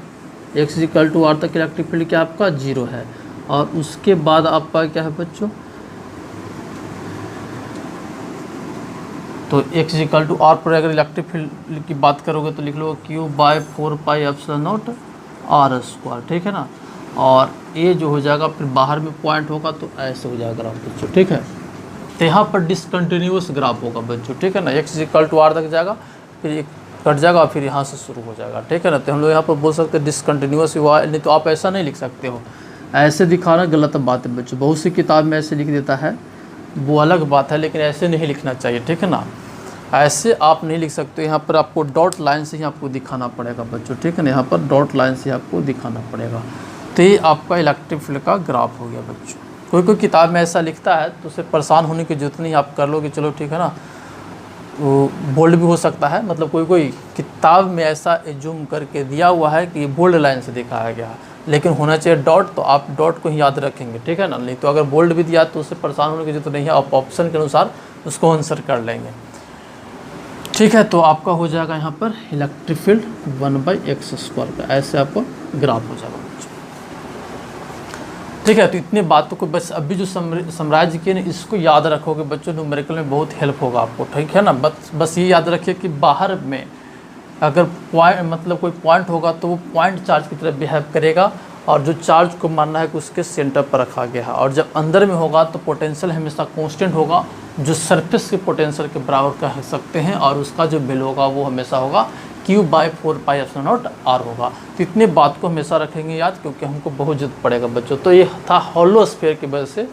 x=r तक इलेक्ट्रिक फील्ड क्या आपका 0 है। और उसके बाद आपका क्या है बच्चों, तो x=r पर अगर इलेक्ट्रिक फील्ड की बात करोगे तो लिख लो q/4πε0r², ठीक है ना। और ये जो हो जाएगा फिर बाहर में पॉइंट होगा तो ऐसे हो जाएगा ग्राफ बच्चों, ठीक है। तो यहाँ पर डिसकंटिन्यूस ग्राफ होगा बच्चों, ठीक है ना। x=r तक जाएगा, फिर एक कट जाएगा, फिर यहाँ से शुरू हो जाएगा, ठीक है ना। तो हम लोग यहाँ पर बोल सकते हैं डिसकंटिन्यूस हुआ, नहीं तो आप ऐसा नहीं लिख सकते हो, ऐसे दिखाना गलत बात है बच्चों। बहुत सी किताब में ऐसे लिख देता है, वो अलग बात है, लेकिन ऐसे नहीं लिखना चाहिए, ठीक है ना। ऐसे आप नहीं लिख सकते, यहाँ पर आपको डॉट लाइन से ही आपको दिखाना पड़ेगा बच्चों, ठीक है ना। यहाँ पर डॉट लाइन से आपको दिखाना पड़ेगा। तो ये आपका इलेक्ट्रिक फील्ड का ग्राफ हो गया बच्चों। कोई किताब में ऐसा लिखता है तो उसे परेशान होने की जरूरत नहीं, आप कर लो कि चलो ठीक है ना, वो बोल्ड भी हो सकता है, मतलब कोई किताब में ऐसा जूम करके दिया हुआ है कि बोल्ड लाइन से दिखाया गया है, लेकिन होना चाहिए डॉट, तो आप डॉट को ही याद रखेंगे, ठीक है ना। नहीं तो अगर बोल्ड भी दिया तो उससे परेशान होने की जरूरत नहीं है, आप ऑप्शन के अनुसार उसको आंसर कर लेंगे, ठीक है। तो आपका हो जाएगा यहाँ पर इलेक्ट्रिक फील्ड 1/x² का, ऐसे आपका ग्राफ हो जाएगा, ठीक है। तो इतने बातों को बस अभी जो समराइज किए ना, इसको याद रखोगे बच्चों, न्यूमेरिकल में बहुत हेल्प होगा आपको, ठीक है ना। बस ये याद रखिए कि बाहर में अगर पॉइंट मतलब कोई पॉइंट होगा तो वो पॉइंट चार्ज की तरह बिहेव करेगा, और जो चार्ज को मानना है कि उसके सेंटर पर रखा गया है। और जब अंदर में होगा तो पोटेंशियल हमेशा कांस्टेंट होगा, जो सरफेस के पोटेंशियल के बराबर कह सकते हैं, और उसका जो वैल्यू होगा वो हमेशा होगा q/4πε0r होगा। तो इतने बात को हमेशा रखेंगे याद, क्योंकि हमको बहुत जरूरत पड़ेगा बच्चों। तो ये था हॉलो स्फीयर की वजह से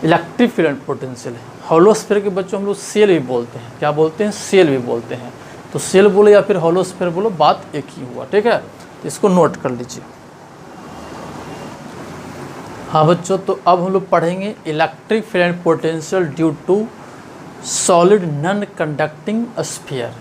इलेक्ट्रिक फील्ड एंड पोटेंशियल है। हॉलो स्फीयर के बच्चों हम लोग सेल भी बोलते हैं, क्या बोलते हैं, सेल भी बोलते हैं। तो सेल बोलो या फिर हॉलो स्फीयर बोलो, बात एक ही हुआ, ठीक है। इसको नोट कर लीजिए। हाँ बच्चों, तो अब हम लोग पढ़ेंगे electric field and potential due to solid non conducting sphere,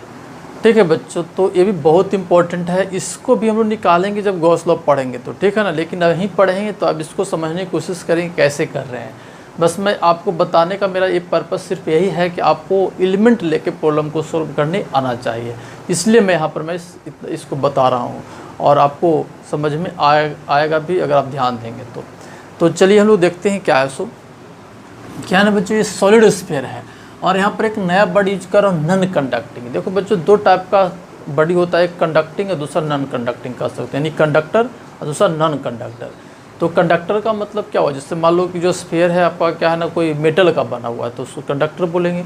ठीक है बच्चों। तो ये भी बहुत इंपॉर्टेंट है, इसको भी हम लोग निकालेंगे जब गॉस लॉ पढ़ेंगे तो, ठीक है ना। लेकिन अभी पढ़ेंगे तो अब इसको समझने की कोशिश करेंगे कैसे कर रहे हैं। बस मैं आपको बताने का मेरा ये पर्पस सिर्फ यही है कि आपको एलिमेंट लेके प्रॉब्लम को सॉल्व करने आना चाहिए, इसलिए मैं यहाँ पर मैं इसको बता रहा हूँ, और आपको समझ में आएगा भी अगर आप ध्यान देंगे तो चलिए हम लोग देखते हैं क्या है। सो क्या है ना बच्चों, ये सॉलिड स्फीयर है, और यहाँ पर एक नया वर्ड यूज कर रहा हूँ, नॉन कंडक्टिंग। देखो बच्चों, दो टाइप का बॉडी होता है, एक कंडक्टिंग और दूसरा नॉन कंडक्टिंग कर सकते हैं, यानी कंडक्टर और दूसरा नॉन कंडक्टर। तो कंडक्टर का मतलब क्या हुआ, जैसे मान लो कि जो स्फीयर है आपका क्या है ना, कोई मेटल का बना हुआ है तो उसको कंडक्टर बोलेंगे।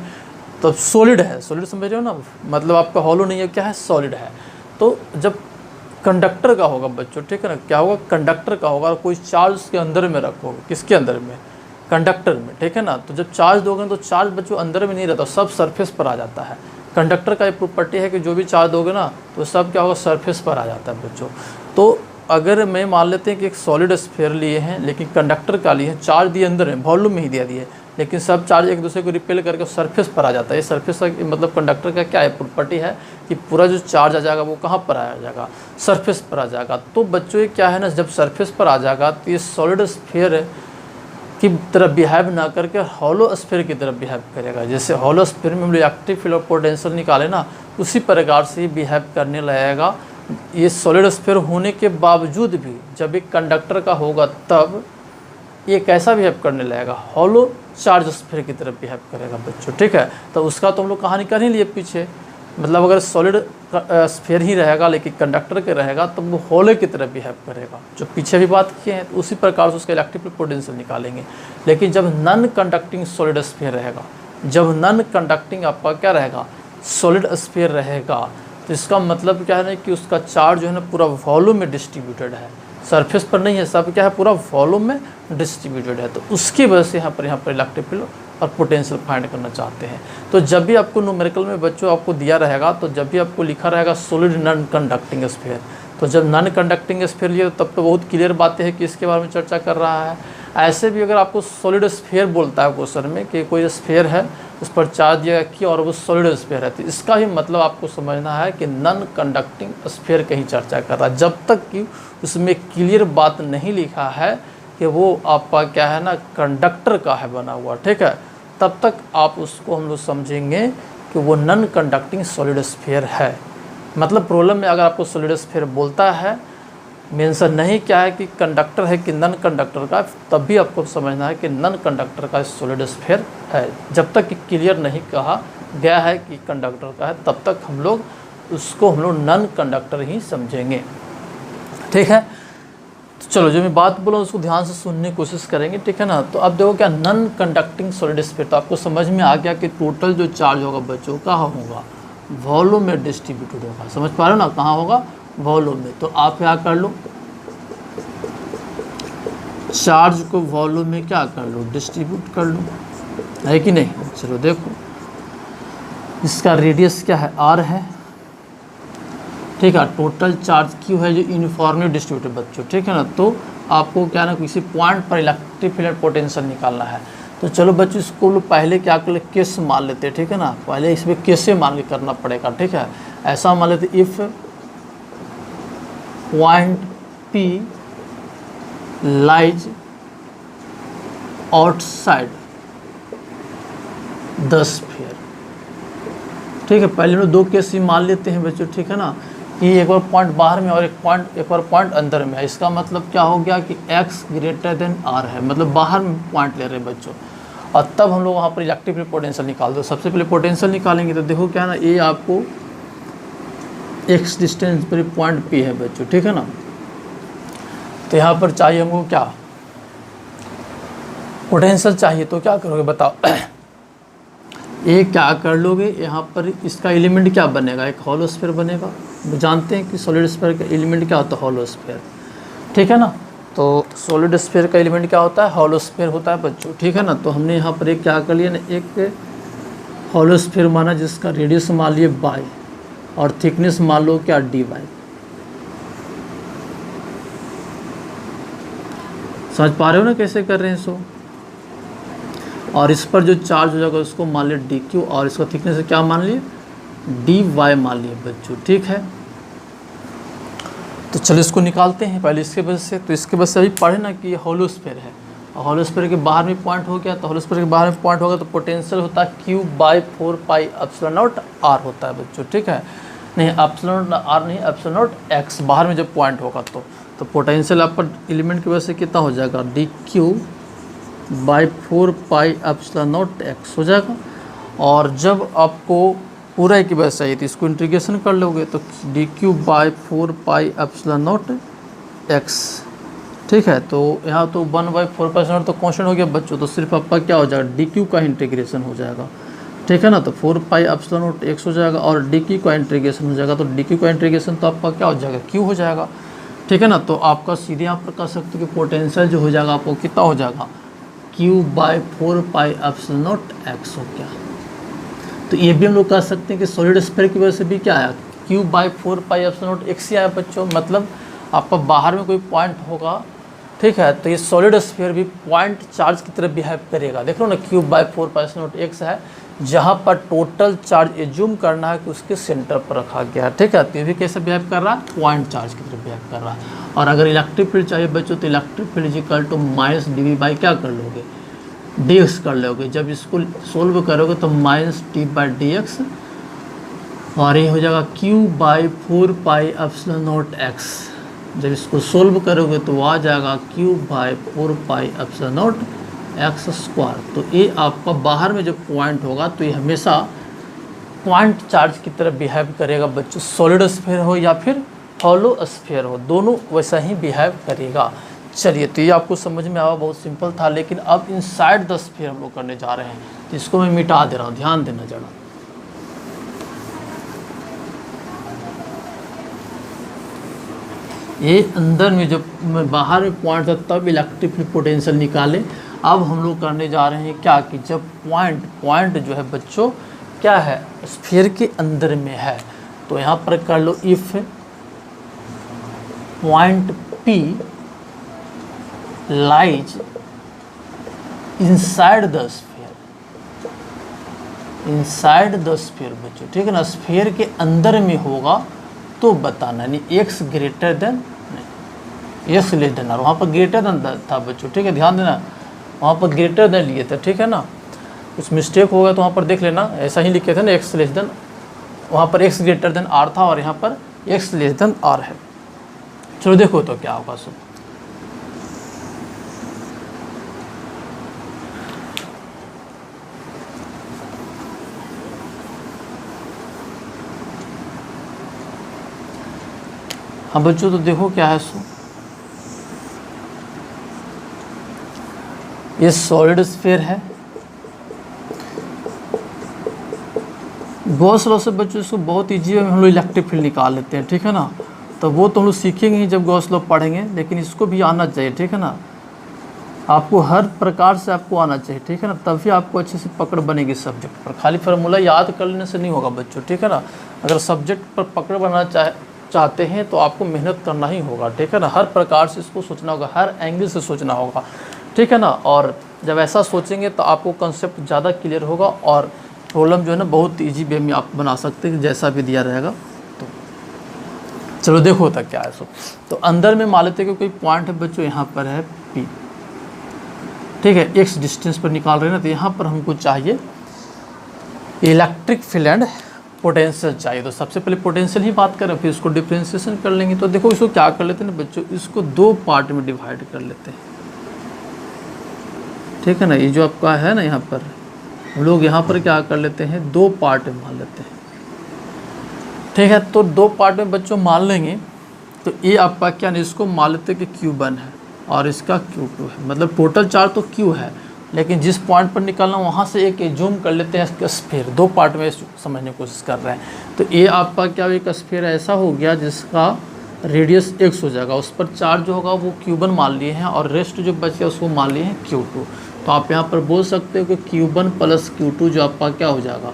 तो सॉलिड है, सॉलिड समझ रहे हो ना, मतलब आपका हॉलो नहीं है, क्या है, सॉलिड है। तो जब कंडक्टर का होगा बच्चों, ठीक है ना, क्या होगा, कंडक्टर का होगा, कोई चार्ज उसके अंदर में रखोगे, किसके अंदर में, कंडक्टर में, ठीक है ना। तो जब चार्ज दोगे तो चार्ज बच्चों अंदर में नहीं रहता, सब सरफेस पर आ जाता है। कंडक्टर का एक प्रॉपर्टी है कि जो भी चार्ज दोगे ना तो सब क्या होगा, सरफेस पर आ जाता है बच्चों। तो अगर मैं मान लेते हैं कि एक सॉलिड स्फीयर लिए हैं, लेकिन कंडक्टर का लिए हैं, चार्ज दिए अंदर में, वॉल्यूम में ही दिया दिए, लेकिन सब चार्ज एक दूसरे को रिपेल करके सरफेस पर आ जाता है। ये सरफेस का मतलब कंडक्टर का क्या है, प्रॉपर्टी है कि पूरा जो चार्ज आ जाएगा वो कहाँ पर आ जाएगा, सरफेस पर आ जाएगा। तो बच्चों ये क्या है ना, जब सरफेस पर आ जाएगा तो ये सॉलिड स्फीयर की तरफ बिहेव ना करके हॉलो स्फीयर की तरफ बिहेव करेगा। जैसे हॉलो स्फीयर में हम लोग इलेक्ट्रिक फील्ड और पोटेंशियल निकाले ना, उसी प्रकार से ही बिहेव करने लगेगा। ये सॉलिड स्फीयर होने के बावजूद भी जब एक कंडक्टर का होगा तब ये कैसा बिहेव करने लगेगा, हॉलो चार्ज स्फीयर की तरफ बिहेव करेगा बच्चों, ठीक है। तो उसका तो हम लोग कहानी कर ही लिए पीछे, मतलब अगर सॉलिड स्फीयर ही रहेगा लेकिन कंडक्टर के रहेगा तो वो हॉलो की तरफ बिहेव करेगा, जो पीछे भी बात किए हैं। तो उसी प्रकार से उसका इलेक्ट्रिक पोटेंशियल निकालेंगे। लेकिन जब नॉन कंडक्टिंग सॉलिड स्फीयर रहेगा, जब नॉन कंडक्टिंग आपका क्या रहेगा, सॉलिड स्फीयर रहेगा, तो इसका मतलब क्या है ना कि उसका चार्ज जो है ना पूरा वॉल्यूम में डिस्ट्रीब्यूटेड है, सरफेस पर नहीं है, सब क्या है पूरा वॉल्यूम में डिस्ट्रीब्यूटेड है। तो उसकी वजह से यहाँ पर इलेक्ट्रिक फील्ड और पोटेंशियल फाइंड करना चाहते हैं। तो जब भी आपको न्यूमेरिकल में बच्चों आपको दिया रहेगा, तो जब भी आपको लिखा रहेगा सॉलिड नॉन कंडक्टिंग स्फीयर, तो जब नॉन कंडक्टिंग स्फीयर लिए तब तो बहुत क्लियर बातें हैं कि इसके बारे में चर्चा कर रहा है। ऐसे भी अगर आपको सॉलिड स्फीयर बोलता है क्वेश्चन में कि कोई स्फीयर है उस पर चार्ज दिया किया और वो सॉलिड स्फीयर है, तो इसका ही मतलब आपको समझना है कि नॉन कंडक्टिंग स्फीयर की ही चर्चा कर रहा है। जब तक कि उसमें क्लियर बात नहीं लिखा है कि वो आपका क्या है ना कंडक्टर का है बना हुआ, ठीक है, तब तक आप उसको हम लोग समझेंगे कि वो नॉन कंडक्टिंग सॉलिड स्फीयर है। मतलब प्रॉब्लम में अगर आपको सॉलिड स्फीयर बोलता है, मेंशन नहीं क्या है कि कंडक्टर है कि नॉन कंडक्टर का, तब भी आपको समझना है कि नॉन कंडक्टर का सॉलिड स्फीयर है। जब तक कि क्लियर नहीं कहा गया है कि कंडक्टर का है, तब तक हम लोग उसको नॉन कंडक्टर ही समझेंगे, ठीक है। तो चलो जो मैं बात बोला उसको ध्यान से सुनने की कोशिश करेंगे, ठीक है ना। तो अब देखो क्या नॉन कंडक्टिंग सॉलिड स्फीयर, तो आपको समझ में आ गया कि टोटल जो चार्ज होगा बच्चों कहाँ होगा, वॉल्यूम में डिस्ट्रीब्यूटेड होगा। समझ पा रहे हो ना, कहाँ होगा, वॉल्यूम में। तो आप क्या कर लो, चार्ज को वॉल्यूम में क्या कर लो, डिस्ट्रीब्यूट कर लो, है कि नहीं। चलो देखो इसका रेडियस क्या है, आर है, ठीक है। टोटल चार्ज क्यू है जो यूनिफॉर्मली डिस्ट्रीब्यूटेड बच्चों, ठीक है ना। तो आपको क्या ना किसी पॉइंट पर इलेक्ट्रिक फील्ड पोटेंशियल निकालना है। तो चलो बच्चों इसको लोग पहले क्या कर ले, केस मान लेते हैं, ठीक है ना। पहले इसमें कैसे मान के करना पड़ेगा, ठीक है। ऐसा मान लेते if point P lies outside the sphere, ठीक है। पहले हम लोग दो केस ही मान लेते हैं बच्चों, ठीक है ना, कि एक बार पॉइंट बाहर में और एक बार पॉइंट अंदर में है। इसका मतलब क्या हो गया कि x ग्रेटर देन r है, मतलब बाहर में पॉइंट ले रहे हैं बच्चों। और तब हम लोग वहाँ पर इलेक्ट्रिक फील्ड पोटेंशियल निकाल दो। सबसे पहले पोटेंशियल निकालेंगे तो देखो क्या ना, ये आपको x डिस्टेंस पर पॉइंट P है बच्चों, ठीक है ना। तो यहाँ पर चाहिए हमको क्या, पोटेंशियल चाहिए। तो क्या करोगे बताओ, ये क्या कर लोगे, यहाँ पर इसका एलिमेंट क्या बनेगा, एक हॉलो स्फीयर बनेगा। जानते हैं कि सॉलिड स्फीयर का एलिमेंट क्या होता है, हॉलो स्फीयर, ठीक है ना। तो सॉलिड स्फीयर का एलिमेंट क्या होता है, हॉलो स्फीयर होता है बच्चों, ठीक है ना। तो हमने यहाँ पर एक क्या कर लिया ना, एक हॉलो स्फीयर माना जिसका रेडियस मान लिए बाई और थिकनेस मान लो क्या dy। समझ पा रहे हो ना कैसे कर रहे हैं सो। और इस पर जो चार्ज हो जाएगा उसको मान लिया dq और इसका थिकनेस क्या मान लिए dy मान लिए बच्चों, ठीक है। तो चलो इसको निकालते हैं पहले इसके वजह से। तो इसके वजह से अभी पढ़े ना कि ये हॉलो स्फीयर है और हॉलो स्फीयर के बाहर में पॉइंट हो गया। तो हॉलो स्फीयर के बाहर में पॉइंट होगा तो पोटेंशियल होता है Q/4πε0 r होता है बच्चों, ठीक है। नहीं एप्सिलॉन r नहीं, एप्सिलॉन x बाहर में जब पॉइंट होगा तो पोटेंशियल आपका एलिमेंट की वजह से कितना हो जाएगा, dq/4πε0x हो जाएगा। और जब आपको पूरा की वजह चाहिए तो इसको इंटीग्रेशन कर लोगे तो dq/4πε0x, ठीक है। तो यहाँ तो 1/4πε0 तो कॉन्स्टेंट हो गया बच्चों, तो सिर्फ आपका क्या हो जाएगा, dq का इंटीग्रेशन हो जाएगा, ठीक है ना। तो 4πε0x हो जाएगा और dq का इंटीग्रेशन हो जाएगा। तो dq का इंटीग्रेशन तो आपका क्या हो जाएगा, q हो जाएगा, ठीक है ना। तो आपका सीधे यहाँ पर कह सकते हो कि पोटेंशियल जो हो जाएगा आपको कितना हो जाएगा, Q/4πε0x हो गया। तो ये भी हम लोग कह सकते हैं कि सॉलिड स्फीयर की वजह से भी क्या आया, Q/4πε0x ही आया बच्चों। मतलब आपका बाहर में कोई पॉइंट होगा, ठीक है, तो ये सॉलिड स्फीयर भी पॉइंट चार्ज की तरफ बिहेव करेगा। देख लो ना Q/4πε0x है, जहाँ पर टोटल चार्ज एज्यूम करना है कि उसके सेंटर पर रखा गया है, ठीक है। तो ये भी कैसे बिहेव कर रहा है, पॉइंट चार्ज की तरफ बिहेव कर रहा है। और अगर इलेक्ट्रिक फील्ड चाहिए बच्चों तो electric field equal to -dv क्या कर लोगे, dx कर लोगे। जब इसको सोल्व करोगे तो -d/dx और ये हो जाएगा Q/4πε0x। जब इसको सोल्व करोगे तो आ जाएगा Q/4πε0x²। तो ये आपका बाहर में जो पॉइंट होगा तो ये हमेशा पॉइंट चार्ज की तरफ बिहेव करेगा बच्चों, सॉलिड स्फीयर हो या फिर हॉलो स्फीयर हो, दोनों वैसा ही बिहेव करेगा। चलिए तो ये आपको समझ में आया, बहुत सिंपल था। लेकिन अब इनसाइड द स्फीयर हम लोग करने जा रहे हैं, तो इसको मैं मिटा दे रहा हूँ, ध्यान देना जरा। ये अंदर में जब बाहर में पॉइंट था तब इलेक्ट्रिक फील्ड पोटेंशियल निकाले। अब हम लोग करने जा रहे हैं क्या कि जब पॉइंट जो है बच्चों क्या है, स्फीयर के अंदर में है। तो यहाँ पर कर लो if point P lies inside the sphere, inside the sphere बच्चों, ठीक है ना, स्फीयर के अंदर में होगा तो बताना, यानी x ग्रेटर देन, नहीं x लेस देन आर, वहाँ पर ग्रेटर देन था बच्चों, ठीक है, ध्यान देना, वहाँ पर ग्रेटर देन लिए थे, ठीक है ना, कुछ मिस्टेक होगा तो वहाँ पर देख लेना, ऐसा ही लिखे थे ना, x लेस देन, वहाँ पर x ग्रेटर देन r था और यहाँ पर x लेस देन r है। चलो देखो तो क्या होगा सब। हाँ बच्चों तो देखो क्या है सो, ये सॉलिड स्फीयर है, गॉस लॉ से बच्चों इसको बहुत ईजी है, हम लोग इलेक्ट्रिक फील्ड निकाल लेते हैं, ठीक है ना, तो वो तो हम लोग सीखेंगे ही जब गॉस लॉ पढ़ेंगे, लेकिन इसको भी आना चाहिए, ठीक है ना, आपको हर प्रकार से आपको आना चाहिए, ठीक है ना, तभी आपको अच्छे से पकड़ बनेगी सब्जेक्ट पर। खाली फार्मूला याद कर लेने से नहीं होगा बच्चों, ठीक है ना, अगर सब्जेक्ट पर पकड़ बनाना चाहते हैं तो आपको मेहनत करना ही होगा, ठीक है ना, हर प्रकार से इसको सोचना होगा, हर एंगल से सोचना होगा, ठीक है ना, और जब ऐसा सोचेंगे तो आपको कंसेप्ट ज़्यादा क्लियर होगा और प्रॉब्लम जो है ना बहुत ईजी वे में आप बना सकते हैं, जैसा भी दिया रहेगा। तो चलो देखो तक क्या है सो, तो अंदर में मान लेते हैं कि कोई पॉइंट है बच्चों, यहाँ पर है P, ठीक है, x डिस्टेंस पर निकाल रहे हैं ना, तो यहाँ पर हमको चाहिए इलेक्ट्रिक फील्ड एंड पोटेंशियल चाहिए। तो सबसे पहले पोटेंशियल ही बात करें, फिर इसको डिफ्रेंशिएशन कर लेंगे। तो देखो इसको क्या कर लेते हैं ना बच्चों, इसको दो पार्ट में डिवाइड कर लेते हैं, ठीक है ना, ये जो आपका है ना यहाँ पर, हम लोग यहाँ पर क्या कर लेते हैं, दो पार्ट में मान लेते हैं, ठीक है, तो दो पार्ट में बच्चों मान लेंगे, तो ये आपका क्या नहीं, इसको मान लेते हैं कि Q1 है और इसका Q2 है, मतलब टोटल चार्ज तो Q है, लेकिन जिस पॉइंट पर निकलना वहाँ से एक जूम कर लेते हैं इसका स्फीयर, दो पार्ट में समझने की कोशिश कर रहे हैं। तो ये आपका क्या एक स्फीयर ऐसा हो गया जिसका रेडियस x हो जाएगा, उस पर चार्ज जो होगा वो Q1 मान लिए हैं और रेस्ट जो बच गया उसको मान लिए हैं Q2। तो आप यहाँ पर बोल सकते हो कि Q1 प्लस Q2 जो आपका क्या हो जाएगा,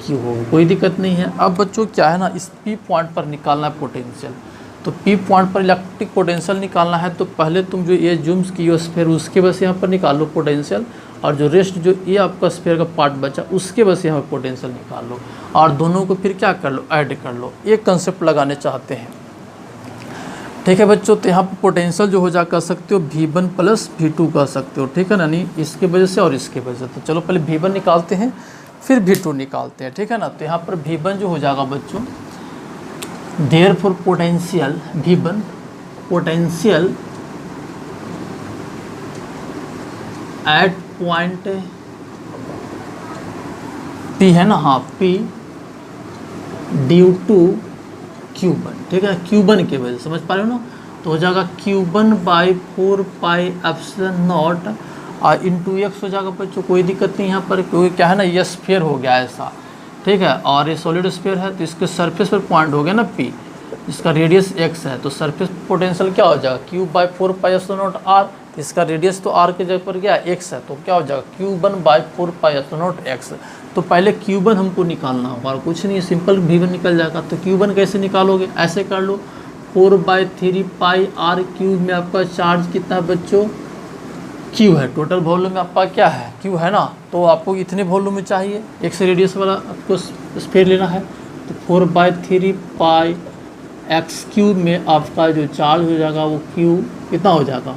Q होगा, कोई दिक्कत नहीं है। अब बच्चों क्या है ना, इस P पॉइंट पर निकालना है पोटेंशियल, तो P पॉइंट पर इलेक्ट्रिक पोटेंशियल निकालना है, तो पहले तुम जो ये जूम्स की हो स्फीयर उसके बस यहाँ पर निकाल लो पोटेंशियल, और जो रेस्ट जो ये आपका स्फीयर का पार्ट बचा उसके बस यहाँ पर पोटेंशियल निकाल लो, और दोनों को फिर क्या कर लो, ऐड कर लो। एक कंसेप्ट लगाने चाहते हैं, ठीक है बच्चों, तो यहाँ पर पोटेंशियल जो हो जा कर सकते हो V1 प्लस V2 कर सकते हो, ठीक है ना, नहीं इसके वजह से और इसके वजह से। तो चलो पहले V1 निकालते हैं फिर V2 निकालते हैं, ठीक है ना। तो यहाँ पर V1 जो हो जाएगा बच्चों, therefore potential V1 potential at point P है ना, हाँ P ड्यू टू Q1, ठीक है, Q1 के वजह समझ पा रहे हो ना, तो हो जाएगा Q1 by 4 pi epsilon not और इंटू x हो जाएगा बच्चों, कोई दिक्कत नहीं यहाँ पर, क्योंकि क्या है ना ये स्फीयर हो गया ऐसा, ठीक है, और ये सॉलिड स्फीयर है तो इसके सरफेस पर पॉइंट हो गया ना P, इसका रेडियस x है, तो सरफेस पोटेंशियल क्या हो जाएगा Q by 4 pi epsilon not r, इसका रेडियस तो r के जगह पर क्या x है, तो क्या हो जाएगा Q1 by 4 pi epsilon not x। तो पहले Q1 हमको निकालना होगा और कुछ नहीं, सिंपल V1 निकल जाएगा। तो Q1 कैसे निकालोगे, ऐसे कर लो, 4/3 पाई r क्यूब में आपका चार्ज कितना है बच्चों, Q है, टोटल वॉल्यूम में आपका क्या है, Q है ना, तो आपको इतने वॉल्यूम में चाहिए, x रेडियस वाला आपको स्फीयर लेना है, तो 4/3 पाई x क्यूब में आपका जो चार्ज हो जाएगा वो Q कितना हो जाएगा,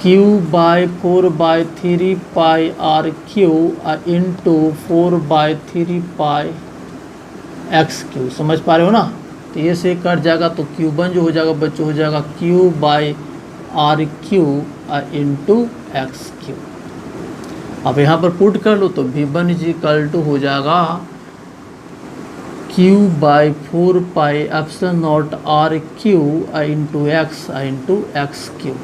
Q by 4/3 pi r Q into 4/3 pi x Q, समझ पा रहे हो ना। तो ये से कट जाएगा, तो Q1 जो हो जाएगा बच्चों हो जाएगा Q by r Q into x Q. अब यहाँ पर पुट कर लो तो V1 इज इक्वल टू हो जाएगा Q by 4 pi epsilon not r Q into x Q,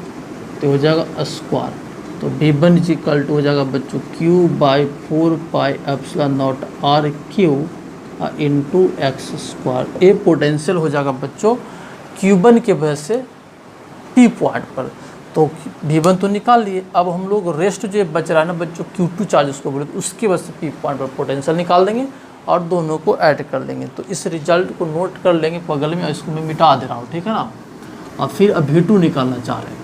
तो हो जाएगा स्क्वायर। तो V1 इज इक्वल टू हो जाएगा बच्चों Q by 4 pi epsilon not r Q into x square. ये पोटेंशियल हो जाएगा बच्चों Q1 के वजह से P पॉइंट पर। तो V1 तो निकाल लिए, अब हम लोग रेस्ट जो बच रहा है ना बच्चों Q2 चार्ज उसको बोले, तो उसके वजह से P पॉइंट पर पोटेंशियल निकाल देंगे और दोनों को ऐड कर लेंगे। तो इस रिजल्ट को नोट कर लेंगे बगल में, इसको मैं मिटा दे रहा हूँ, ठीक है ना। और फिर अब V2 निकालना चाह रहे हैं।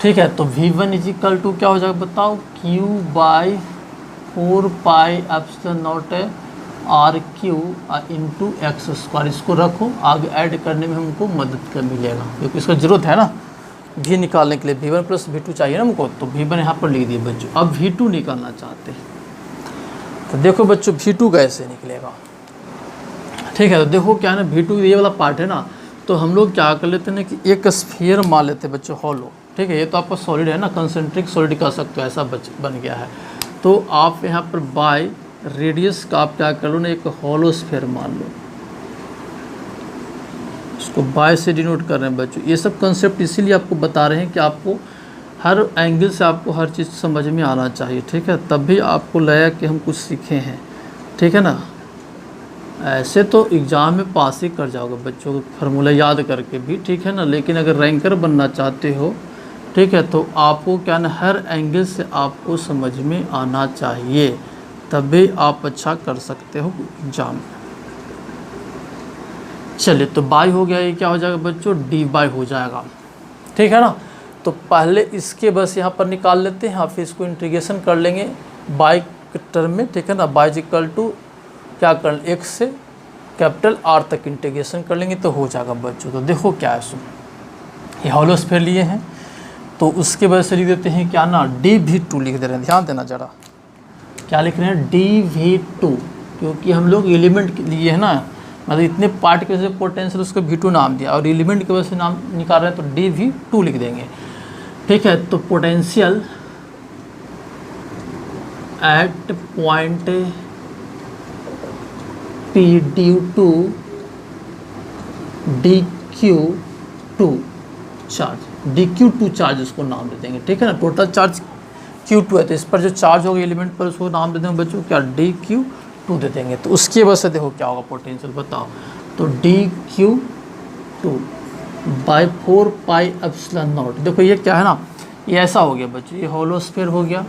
ठीक है, तो V1 इजिकल टू क्या हो जाएगा बताओ, Q/4πε0 RQ into x square. इसको रखो, आगे ऐड करने में हमको मदद कर मिलेगा, क्योंकि इसका जरूरत है ना V निकालने के लिए। V1 प्लस V2 चाहिए ना हमको, तो V1 यहाँ पर लिख दिए बच्चों। अब V2 निकालना चाहते हैं, तो देखो बच्चों V2 कैसे निकलेगा। ठीक है, तो देखो क्या है ना, V2 ये वाला पार्ट है ना, तो हम लोग क्या कर लेते हैं ना कि एक स्फीयर मान लेते हैं बच्चों, हॉलो। ठीक है, ये तो आपका सॉलिड है ना, कंसेंट्रिक सॉलिड कह सकते हो, ऐसा बन गया है। तो आप यहाँ पर बाय रेडियस का आप क्या कर लो ना, एक हॉलो स्फीयर मान लो, इसको बाय से डिनोट कर रहे हैं बच्चों। ये सब कंसेप्ट इसीलिए आपको बता रहे हैं कि आपको हर एंगल से आपको हर चीज़ समझ में आना चाहिए। ठीक है, तब भी आपको लगा कि हम कुछ सीखे हैं। ठीक है ना, ऐसे तो एग्ज़ाम में पास ही कर जाओगे बच्चों, फार्मूला याद करके भी। ठीक है ना, लेकिन अगर रैंकर बनना चाहते हो, ठीक है, तो आपको क्या ना हर एंगल से आपको समझ में आना चाहिए, तभी आप अच्छा कर सकते हो एग्जाम में। चलिए, तो बाय हो गया, ये क्या हो जाएगा बच्चों, डी बाय हो जाएगा। ठीक है ना, तो पहले इसके बस यहाँ पर निकाल लेते हैं, फिर इसको इंटीग्रेशन कर लेंगे बाय के टर्म में। ठीक है ना, बाय इक्वल टू क्या कर, x से कैपिटल R तक इंटीग्रेशन कर लेंगे तो हो जाएगा बच्चों। तो देखो क्या है, सुन ये हॉलो स्फीयर लिए हैं, तो उसके वजह से लिख देते हैं क्या ना, dV2 लिख दे रहे हैं। ध्यान देना जरा, क्या लिख रहे हैं, dV2, क्योंकि हम लोग एलिमेंट लिए है ना, मतलब इतने पार्ट के वजह से पोटेंशियल उसको V2 नाम दिया, और एलिमेंट की वजह से नाम निकाल रहे हैं तो dV2 लिख देंगे। ठीक है, तो potential at point P due to dQ2 charge, dQ2 charge उसको नाम दे देंगे। ठीक है ना, टोटल चार्ज Q2 है, तो इस पर जो चार्ज होगा एलिमेंट पर उसको नाम दे देंगे बच्चों क्या, dQ2 दे देंगे। तो उसकी वजह से देखो क्या होगा पोटेंशियल बताओ, तो dQ2 बाई 4πε0। देखो ये क्या है ना, ये ऐसा हो गया बच्चों, ये हॉलो स्फीयर हो गया।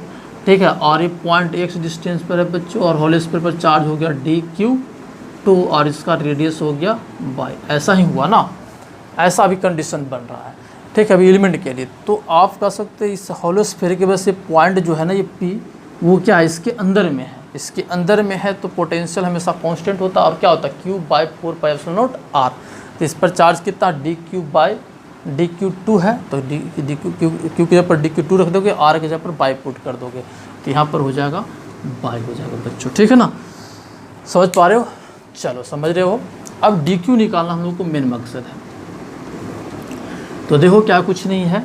ठीक है, और ये पॉइंट x डिस्टेंस पर है बच्चों, और हॉलो स्फीयर पर चार्ज हो गया dQ2, और इसका रेडियस हो गया बाई। ऐसा ही हुआ ना, ऐसा अभी कंडीशन बन रहा है। ठीक है, अभी एलिमेंट के लिए तो आप कह सकते हैं इस हॉलो स्फीयर के वजह से पॉइंट जो है ना, ये P वो क्या है, इसके अंदर में है, इसके अंदर में है, तो पोटेंशियल हमेशा कांस्टेंट होता है, और क्या होता है, Q/4πε0 R। तो इस पर चार्ज कितना, dQ/dQ2 है, तो Q के जगह पर dQ2 रख दोगे, R के जगह पर बाई पुट कर दोगे, तो यहाँ पर हो जाएगा बाई हो जाएगा बच्चों। ठीक है ना, समझ पा रहे हो, चलो समझ रहे हो। अब dQ निकालना हम लोग को मेन मकसद है, तो देखो क्या कुछ नहीं है,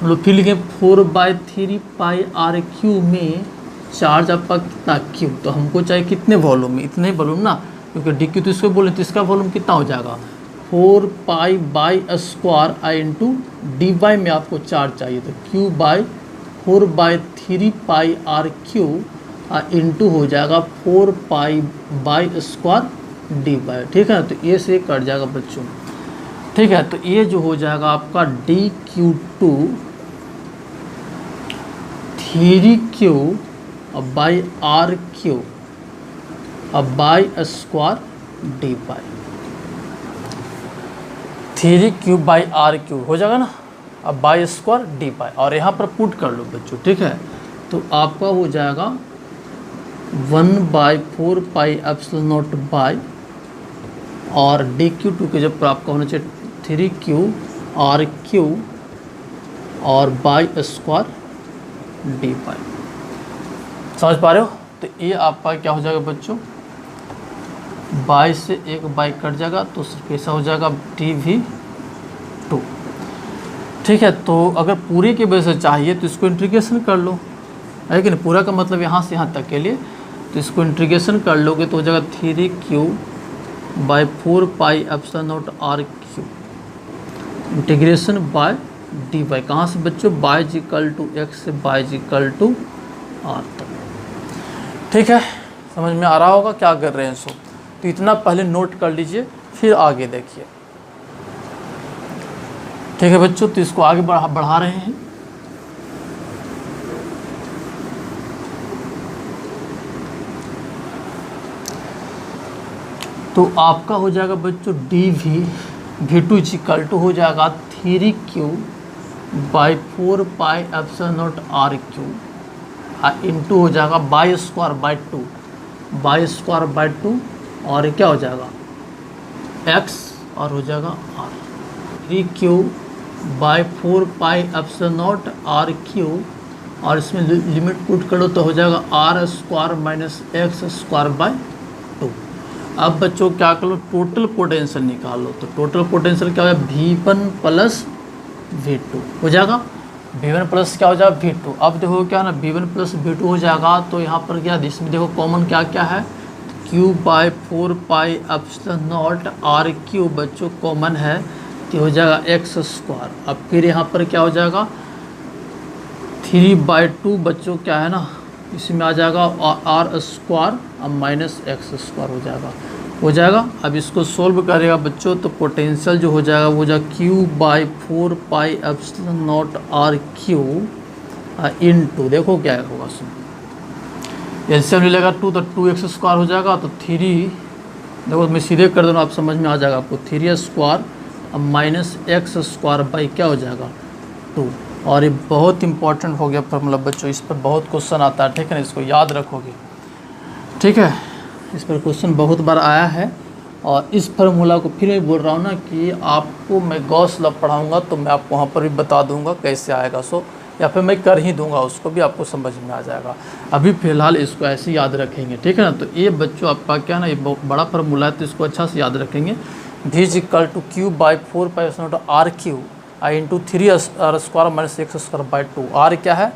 हम लोग फिर लिखे 4/3πRQ में चार्ज आपका कितना Q, तो हमको चाहिए कितने वॉल्यूम में, इतने वॉल्यूम ना, क्योंकि dQ तो इसको बोले, तो इसका वॉल्यूम कितना हो जाएगा 4π/² I इंटू dy में आपको चार्ज चाहिए, तो Q/4/3πRQ इंटू हो जाएगा 4π/² dy। ठीक है, तो ये से कट जाएगा बच्चों। ठीक है, तो ये जो हो जाएगा आपका dQ2 3Q बाई RQ अब by square D by 3Q by RQ हो जाएगा ना, अब बाई स्क्वायर डी बाई, और यहाँ पर पुट कर लो बच्चों। ठीक है, तो आपका हो जाएगा 1/4πε0 बाई, और dQ2 के जब आपका होना चाहिए 3Q RQ और बाई स्क्वायर डी बाई। समझ पा रहे हो, तो ये आपका क्या हो जाएगा बच्चों, बाई से एक बाई कट जाएगा, तो सिर्फ ऐसा हो जाएगा dV2। ठीक है, तो अगर पूरे के वजह से चाहिए तो इसको इंटीग्रेशन कर लो, है कि नहीं, पूरा का मतलब यहाँ से यहाँ तक के लिए, तो इसको इंटीग्रेशन कर लोगे तो हो जाएगा 3Q by 4πε0 RQ integration y d y, कहाँ से बच्चों, बाय इक्वल टू एक्स से बाय इक्वल टू आर तक। ठीक है, समझ में आ रहा होगा क्या कर रहे हैं सो, तो इतना पहले नोट कर लीजिए, फिर आगे देखिए। ठीक है बच्चों, तो इसको आगे बढ़ा रहे हैं। तो आपका हो जाएगा बच्चों D V two is equal to हो जाएगा 3Q by 4 pi epsilon naught are Q into हो जाएगा बाई स्क्वायर बाई टू और क्या हो जाएगा x और हो जाएगा r 3Q by 4 pi epsilon naught are Q और इसमें लिमिट पुट करो तो हो जाएगा R square minus x square by two. अब बच्चों क्या करो टोटल पोटेंशियल निकालो तो टोटल पोटेंशियल क्या हो जाएगा V1 प्लस V2 हो जाएगा V1 प्लस क्या हो जाएगा V2। अब देखो क्या ना V1 प्लस V2 हो जाएगा तो यहाँ पर क्या इसमें देखो कॉमन क्या क्या है Q by 4 pi epsilon naught are Q बच्चों कॉमन है तो हो जाएगा एक्स स्क्वायर। अब फिर यहाँ पर क्या हो जाएगा 3/2 बच्चों क्या है ना इसमें आ जाएगा आर स्क्वायर अब माइनस एक्स स्क्वायर हो जाएगा। अब इसको सोल्व करेगा बच्चों तो पोटेंशियल जो हो जाएगा वो जाएगा Q by 4 pi epsilon naught are Q into देखो क्या होगा उसमें एलसीएम मिलेगा 2 तो 2x स्क्वायर हो जाएगा तो 3 देखो मैं सीधे कर दूँ आप समझ में आ जाएगा आपको 3 स्क्वायर अब माइनस एक्स स्क्वायर बाई क्या हो जाएगा 2। और ये बहुत इंपॉर्टेंट हो गया फार्मूला बच्चों इस पर बहुत क्वेश्चन आता है ठीक है ना इसको याद रखोगे ठीक है इस पर क्वेश्चन बहुत बार आया है। और इस फार्मूला को फिर मैं बोल रहा हूँ ना कि आपको मैं गॉस लॉ पढ़ाऊँगा तो मैं आपको वहाँ पर भी बता दूँगा कैसे आएगा सो या फिर मैं कर ही दूँगा उसको भी आपको समझ में आ जाएगा। अभी फ़िलहाल इसको ऐसे याद रखेंगे ठीक है ना। तो ये बच्चों आपका क्या ना ये बड़ा फार्मूला है तो इसको अच्छा से याद रखेंगे V is equal to Q by 4 pi epsilon naught are Q into 3 r square minus x square by 2। R क्या है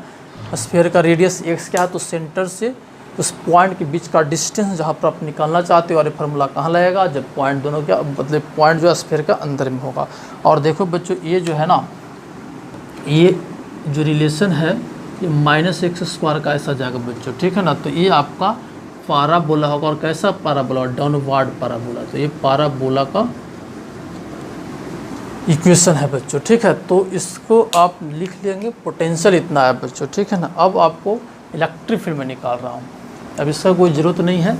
स्फीयर का रेडियस, एक्स क्या है तो सेंटर से उस पॉइंट के बीच का डिस्टेंस जहाँ पर आप निकालना चाहते हो। और ये फार्मूला कहाँ लगेगा जब पॉइंट दोनों का मतलब पॉइंट जो है स्फीयर का अंदर में होगा। और देखो बच्चों ये जो है ना ये जो रिलेशन है ये माइनस एक्स स्क्वायर का ऐसा जाएगा बच्चों ठीक है ना। तो ये आपका पाराबोला होगा और कैसा पाराबोला डाउनवर्ड पाराबोला। तो ये पाराबोला का इक्वेशन है बच्चों ठीक है। तो इसको आप लिख लेंगे पोटेंशियल इतना है बच्चों ठीक है ना। अब आपको इलेक्ट्रिक फील्ड में निकाल रहा हूँ अब इसका कोई ज़रूरत नहीं है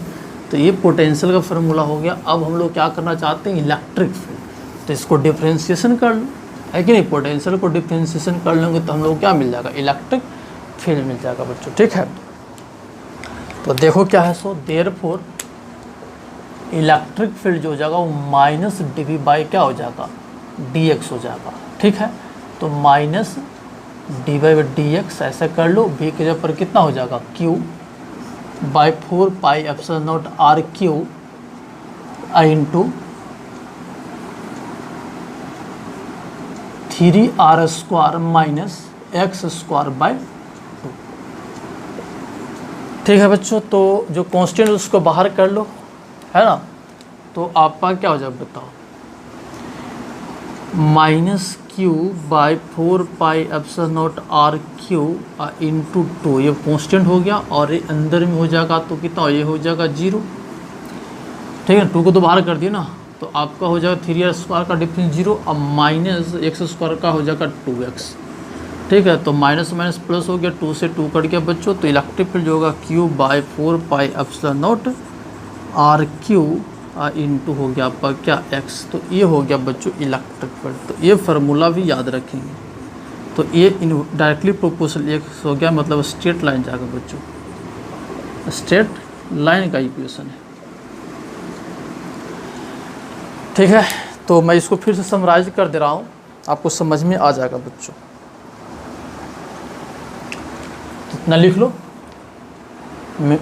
तो ये पोटेंशियल का फार्मूला हो गया। अब हम लोग क्या करना चाहते हैं इलेक्ट्रिक फील्ड तो इसको डिफ्रेंशिएशन कर लो है कि नहीं। पोटेंशियल को डिफ्रेंशिएशन कर लेंगे तो हम लोग क्या मिल जाएगा इलेक्ट्रिक फील्ड मिल जाएगा बच्चों ठीक है। तो देखो क्या है सो देयरफॉर इलेक्ट्रिक फील्ड जो हो जाएगा वो माइनस dv बाई क्या हो जाएगा dx हो जाएगा ठीक है। तो माइनस dy बाई dx ऐसा कर लो v के जगह पर कितना हो जाएगा q by 4 pi epsilon naught are Q into 3r square minus x square by 2 ठीक है बच्चों। तो जो कांस्टेंट उसको बाहर कर लो है ना। तो आपका क्या हो जाएगा बताओ minus Q by 4 pi epsilon naught are Q into 2 ये कांस्टेंट हो गया और ये अंदर में हो जाएगा तो कितना ये हो जाएगा 0 ठीक है। 2 को तो बाहर कर दिया ना तो आपका हो जाएगा 3r स्क्वायर का डिफरेंस 0 अब माइनस एक्स स्क्वायर का हो जाएगा 2x ठीक है। तो माइनस माइनस प्लस हो गया 2 से 2 कट गया बच्चों। तो इलेक्ट्रिक फील्ड जो होगा Q by 4 pi epsilon naught are Q into हो गया आपका क्या x। तो ये हो गया बच्चों इलेक्ट्रिक फील्ड। तो ये फार्मूला भी याद रखेंगे। तो ये डायरेक्टली प्रोपोर्शनल एक्स हो गया मतलब स्ट्रेट लाइन जाएगा बच्चों स्ट्रेट लाइन का इक्वेशन है ठीक है। तो मैं इसको फिर से समराइज कर दे रहा हूँ आपको समझ में आ जाएगा बच्चों। इतना लिख लो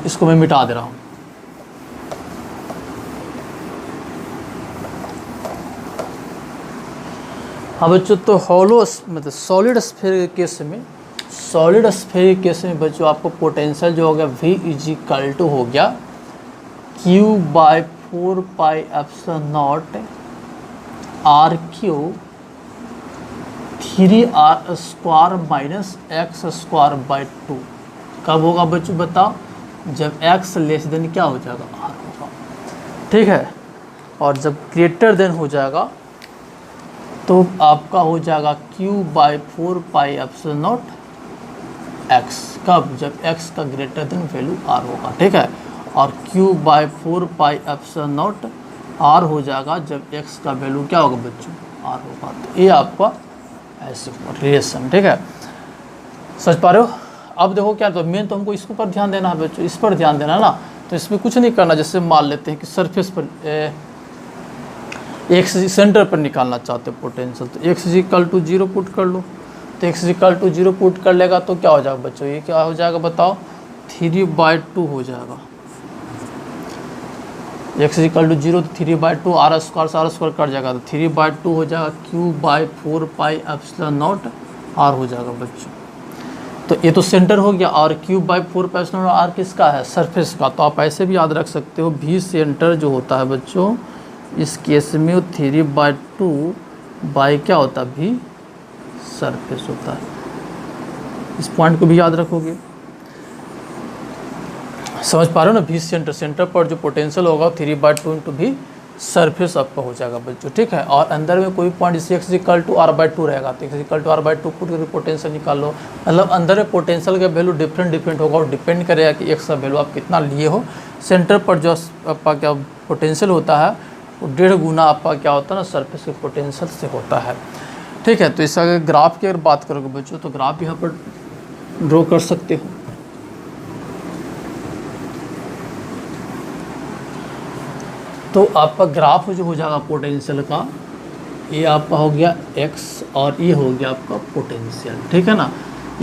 इसको मैं मिटा दे रहा हूँ। हाँ बच्चों तो हॉलो मतलब सॉलिड स्फीयर के केस में बच्चों आपको पोटेंशियल जो हो गया V इज इक्वल टू हो गया Q by 4 pi epsilon naught are cube 3r square minus x square by 2। कब होगा बच्चों बताओ जब x लेस देन क्या हो जाएगा r होगा ठीक है। और जब ग्रेटर देन हो जाएगा तो आपका हो जाएगा Q by 4 pi epsilon not x कब जब x का ग्रेटर देन वैल्यू r होगा ठीक है। और Q by 4 pi epsilon naught r हो जाएगा जब एक्स का वैल्यू क्या होगा बच्चों, आर होगा। तो ये आपका ऐसे रिलेशन, ठीक है, समझ पा रहे हो। अब देखो क्या, तो मेन तो हमको इसके ऊपर ध्यान देना है बच्चों, इस पर ध्यान देना है ना। तो इसमें कुछ नहीं करना, जैसे मान लेते हैं कि सरफेस पर एक्स सेंटर पर निकालना चाहते हो पोटेंशियल, तो x is equal to 0 put कर लो। तो x is equal to 0 put कर लेगा तो क्या हो जाएगा बच्चों, ये क्या हो जाएगा बताओ, 3/2 हो जाएगा। एक्स इज इक्वल टू 0 तो 3/2 आर स्क्वायर से आर स्क्वायर कट जाएगा, तो 3/2 हो जाएगा Q/4πε0 आर हो जाएगा बच्चों। तो ये तो सेंटर हो गया, और Q/4πε0 आर किसका है, सरफेस का। तो आप ऐसे भी याद रख सकते हो, भी सेंटर जो होता है बच्चों इस केस में वो 3/2 बाई क्या होता है, भी सरफेस होता है। इस पॉइंट को भी याद रखोगे, समझ पा रहे हो ना। भी सेंटर पर जो पोटेंशियल होगा 3/2 इंटू भी सरफेस आपका हो जाएगा बच्चों, ठीक है। और अंदर में कोई पॉइंट जैसे एक्स इक्वल टू R/2 रहेगा, तो x equal to R/2 put करके पोटेंशियल निकाल लो। मतलब अंदर में पोटेंशियल का वैल्यू डिफरेंट होगा, और डिपेंड करेगा कि एक्स का वैल्यू आप कितना लिए हो। सेंटर पर जो आपका क्या पोटेंशियल होता है वो 1.5 गुना आपका क्या होता है ना, सरफेस के पोटेंशियल से होता है, ठीक है। तो इसका अगर ग्राफ की अगर बात करोगे बच्चों, तो ग्राफ यहाँ पर ड्रॉ कर सकते हो। तो आपका ग्राफ जो हो जाएगा पोटेंशियल का, ये आपका हो गया x और ये हो गया आपका पोटेंशियल, ठीक है ना।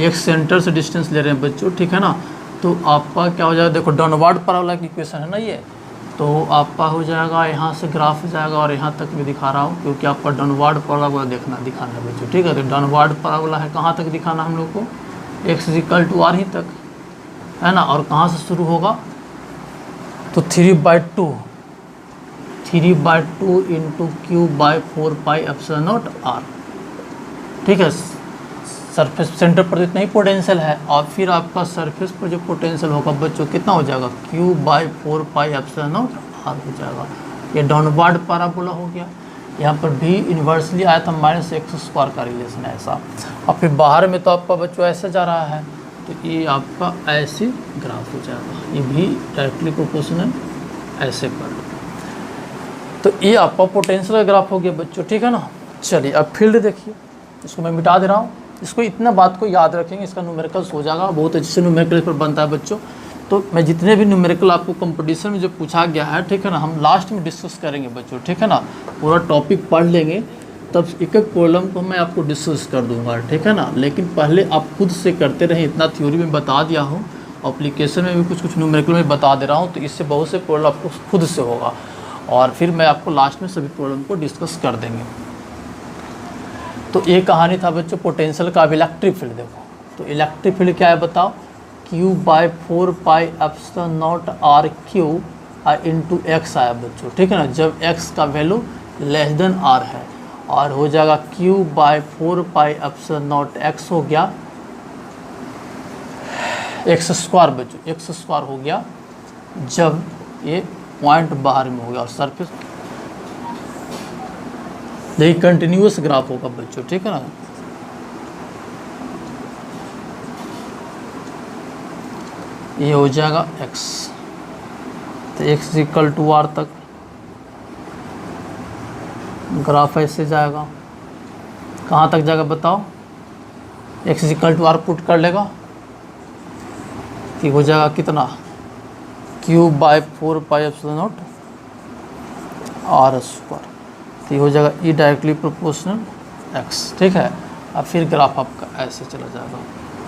x सेंटर से डिस्टेंस ले रहे हैं बच्चों, ठीक है ना। तो आपका क्या हो जाएगा, देखो डाउनवर्ड पैराबोला की इक्वेशन है ना ये, तो आपका हो जाएगा यहाँ से ग्राफ हो जाएगा, और यहाँ तक भी दिखा रहा हूँ क्योंकि आपका डाउनवर्ड पैराबोला दिखाना है बच्चों, ठीक है। तो डाउनवर्ड पैराबोला है, कहाँ तक दिखाना हम लोग को, x इक्वल टू आर ही तक है ना। और कहाँ से शुरू होगा, तो 3/2 इंटू Q/4πε0 आर, ठीक है। सरफेस सेंटर पर इतना ही पोटेंशियल है, और फिर आपका सरफेस पर जो पोटेंशियल होगा बच्चों कितना हो जाएगा, Q/4πε0 आर हो जाएगा। ये डाउनवर्ड पैराबोला हो गया। यहाँ पर भी इन्वर्सली आया था -x² का रिलेशन है ऐसा, और फिर बाहर में तो आपका बच्चों ऐसे जा रहा है, तो ये आपका ऐसे ग्राफ हो जाएगा। ये भी डायरेक्टली प्रोपोर्शनल ऐसे कर लो, तो ये आपका पोटेंशियल ग्राफ हो गया बच्चों, ठीक है ना। चलिए अब फील्ड देखिए, इसको मैं मिटा दे रहा हूँ। इसको इतना बात को याद रखेंगे, इसका न्यूमेरिकल्स हो जाएगा, बहुत अच्छे से न्यूमेरिकल पर बनता है बच्चों। तो मैं जितने भी न्यूमेरिकल आपको कंपटीशन में जो पूछा गया है, ठीक है ना, हम लास्ट में डिस्कस करेंगे बच्चों, ठीक है ना। पूरा टॉपिक पढ़ लेंगे, तब एक एक प्रॉब्लम को मैं आपको डिस्कस कर दूंगा, ठीक है ना। लेकिन पहले आप खुद से करते रहें, इतना थ्योरी में बता दिया हूँ, एप्लीकेशन में भी कुछ न्यूमेरिकल में बता दे रहा हूँ, तो इससे बहुत से प्रॉब्लम आपको खुद से होगा, और फिर मैं आपको लास्ट में सभी प्रॉब्लम को डिस्कस कर देंगे। तो ये कहानी था बच्चों पोटेंशियल का। अब इलेक्ट्रिक फील्ड देखो, तो इलेक्ट्रिक फील्ड क्या है बताओ, Q/4πε0 are Q into x आया बच्चों, ठीक है ना। जब x का वैल्यू लेस देन r है, और हो जाएगा Q/4πε0 x हो गया x² बच्चों, x² हो गया जब ये पॉइंट बाहर में हो गया, और सरफेस देखिए कंटिन्यूअस ग्राफ होगा बच्चों, ठीक है ना। ये हो जाएगा x, तो x इक्वल टू आर तक ग्राफ ऐसे जाएगा। कहाँ तक जाएगा बताओ, x equal to r put कर लेगा, तो हो जाएगा कितना, Q/4πε0 r², तो ये हो जाएगा E डायरेक्टली प्रोपोर्शनल x, ठीक है। अब फिर ग्राफ आपका ऐसे चला जाएगा,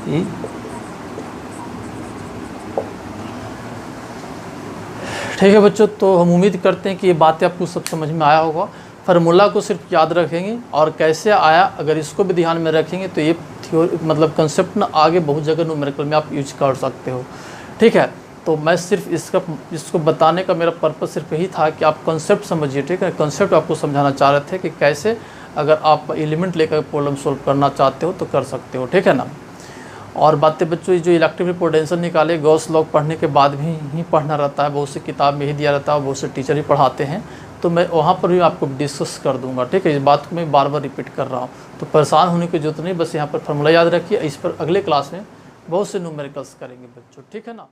E ठीक है बच्चों। तो हम उम्मीद करते हैं कि ये बातें आपको सब समझ में आया होगा। फार्मूला को सिर्फ याद रखेंगे, और कैसे आया अगर इसको भी ध्यान में रखेंगे तो ये थ्योरी मतलब कंसेप्ट ना आगे बहुत जगह न्यूमेरिकल में आप यूज कर सकते हो, ठीक है। तो मैं सिर्फ इसको बताने का मेरा पर्पस सिर्फ यही था कि आप कंसेप्ट समझिए, ठीक है। कंसेप्ट आपको समझाना चाह रहे थे कि कैसे अगर आप एलिमेंट लेकर प्रॉब्लम सॉल्व करना चाहते हो तो कर सकते हो, ठीक है ना। और बातें बच्चों जो इलेक्ट्रिक पोटेंशियल निकाले गॉस लॉ पढ़ने के बाद भी ही पढ़ना रहता है, बहुत सी किताब में ही दिया रहता है, बहुत से टीचर ही पढ़ाते हैं, तो मैं वहाँ पर भी आपको डिस्कस कर दूंगा, ठीक है। इस बात को मैं बार बार रिपीट कर रहा हूँ, तो परेशान होने की जरूरत नहीं, बस यहाँ पर फार्मूला याद रखिए। इस पर अगले क्लास में बहुत से न्यूमेरिकल्स करेंगे बच्चों, ठीक है ना।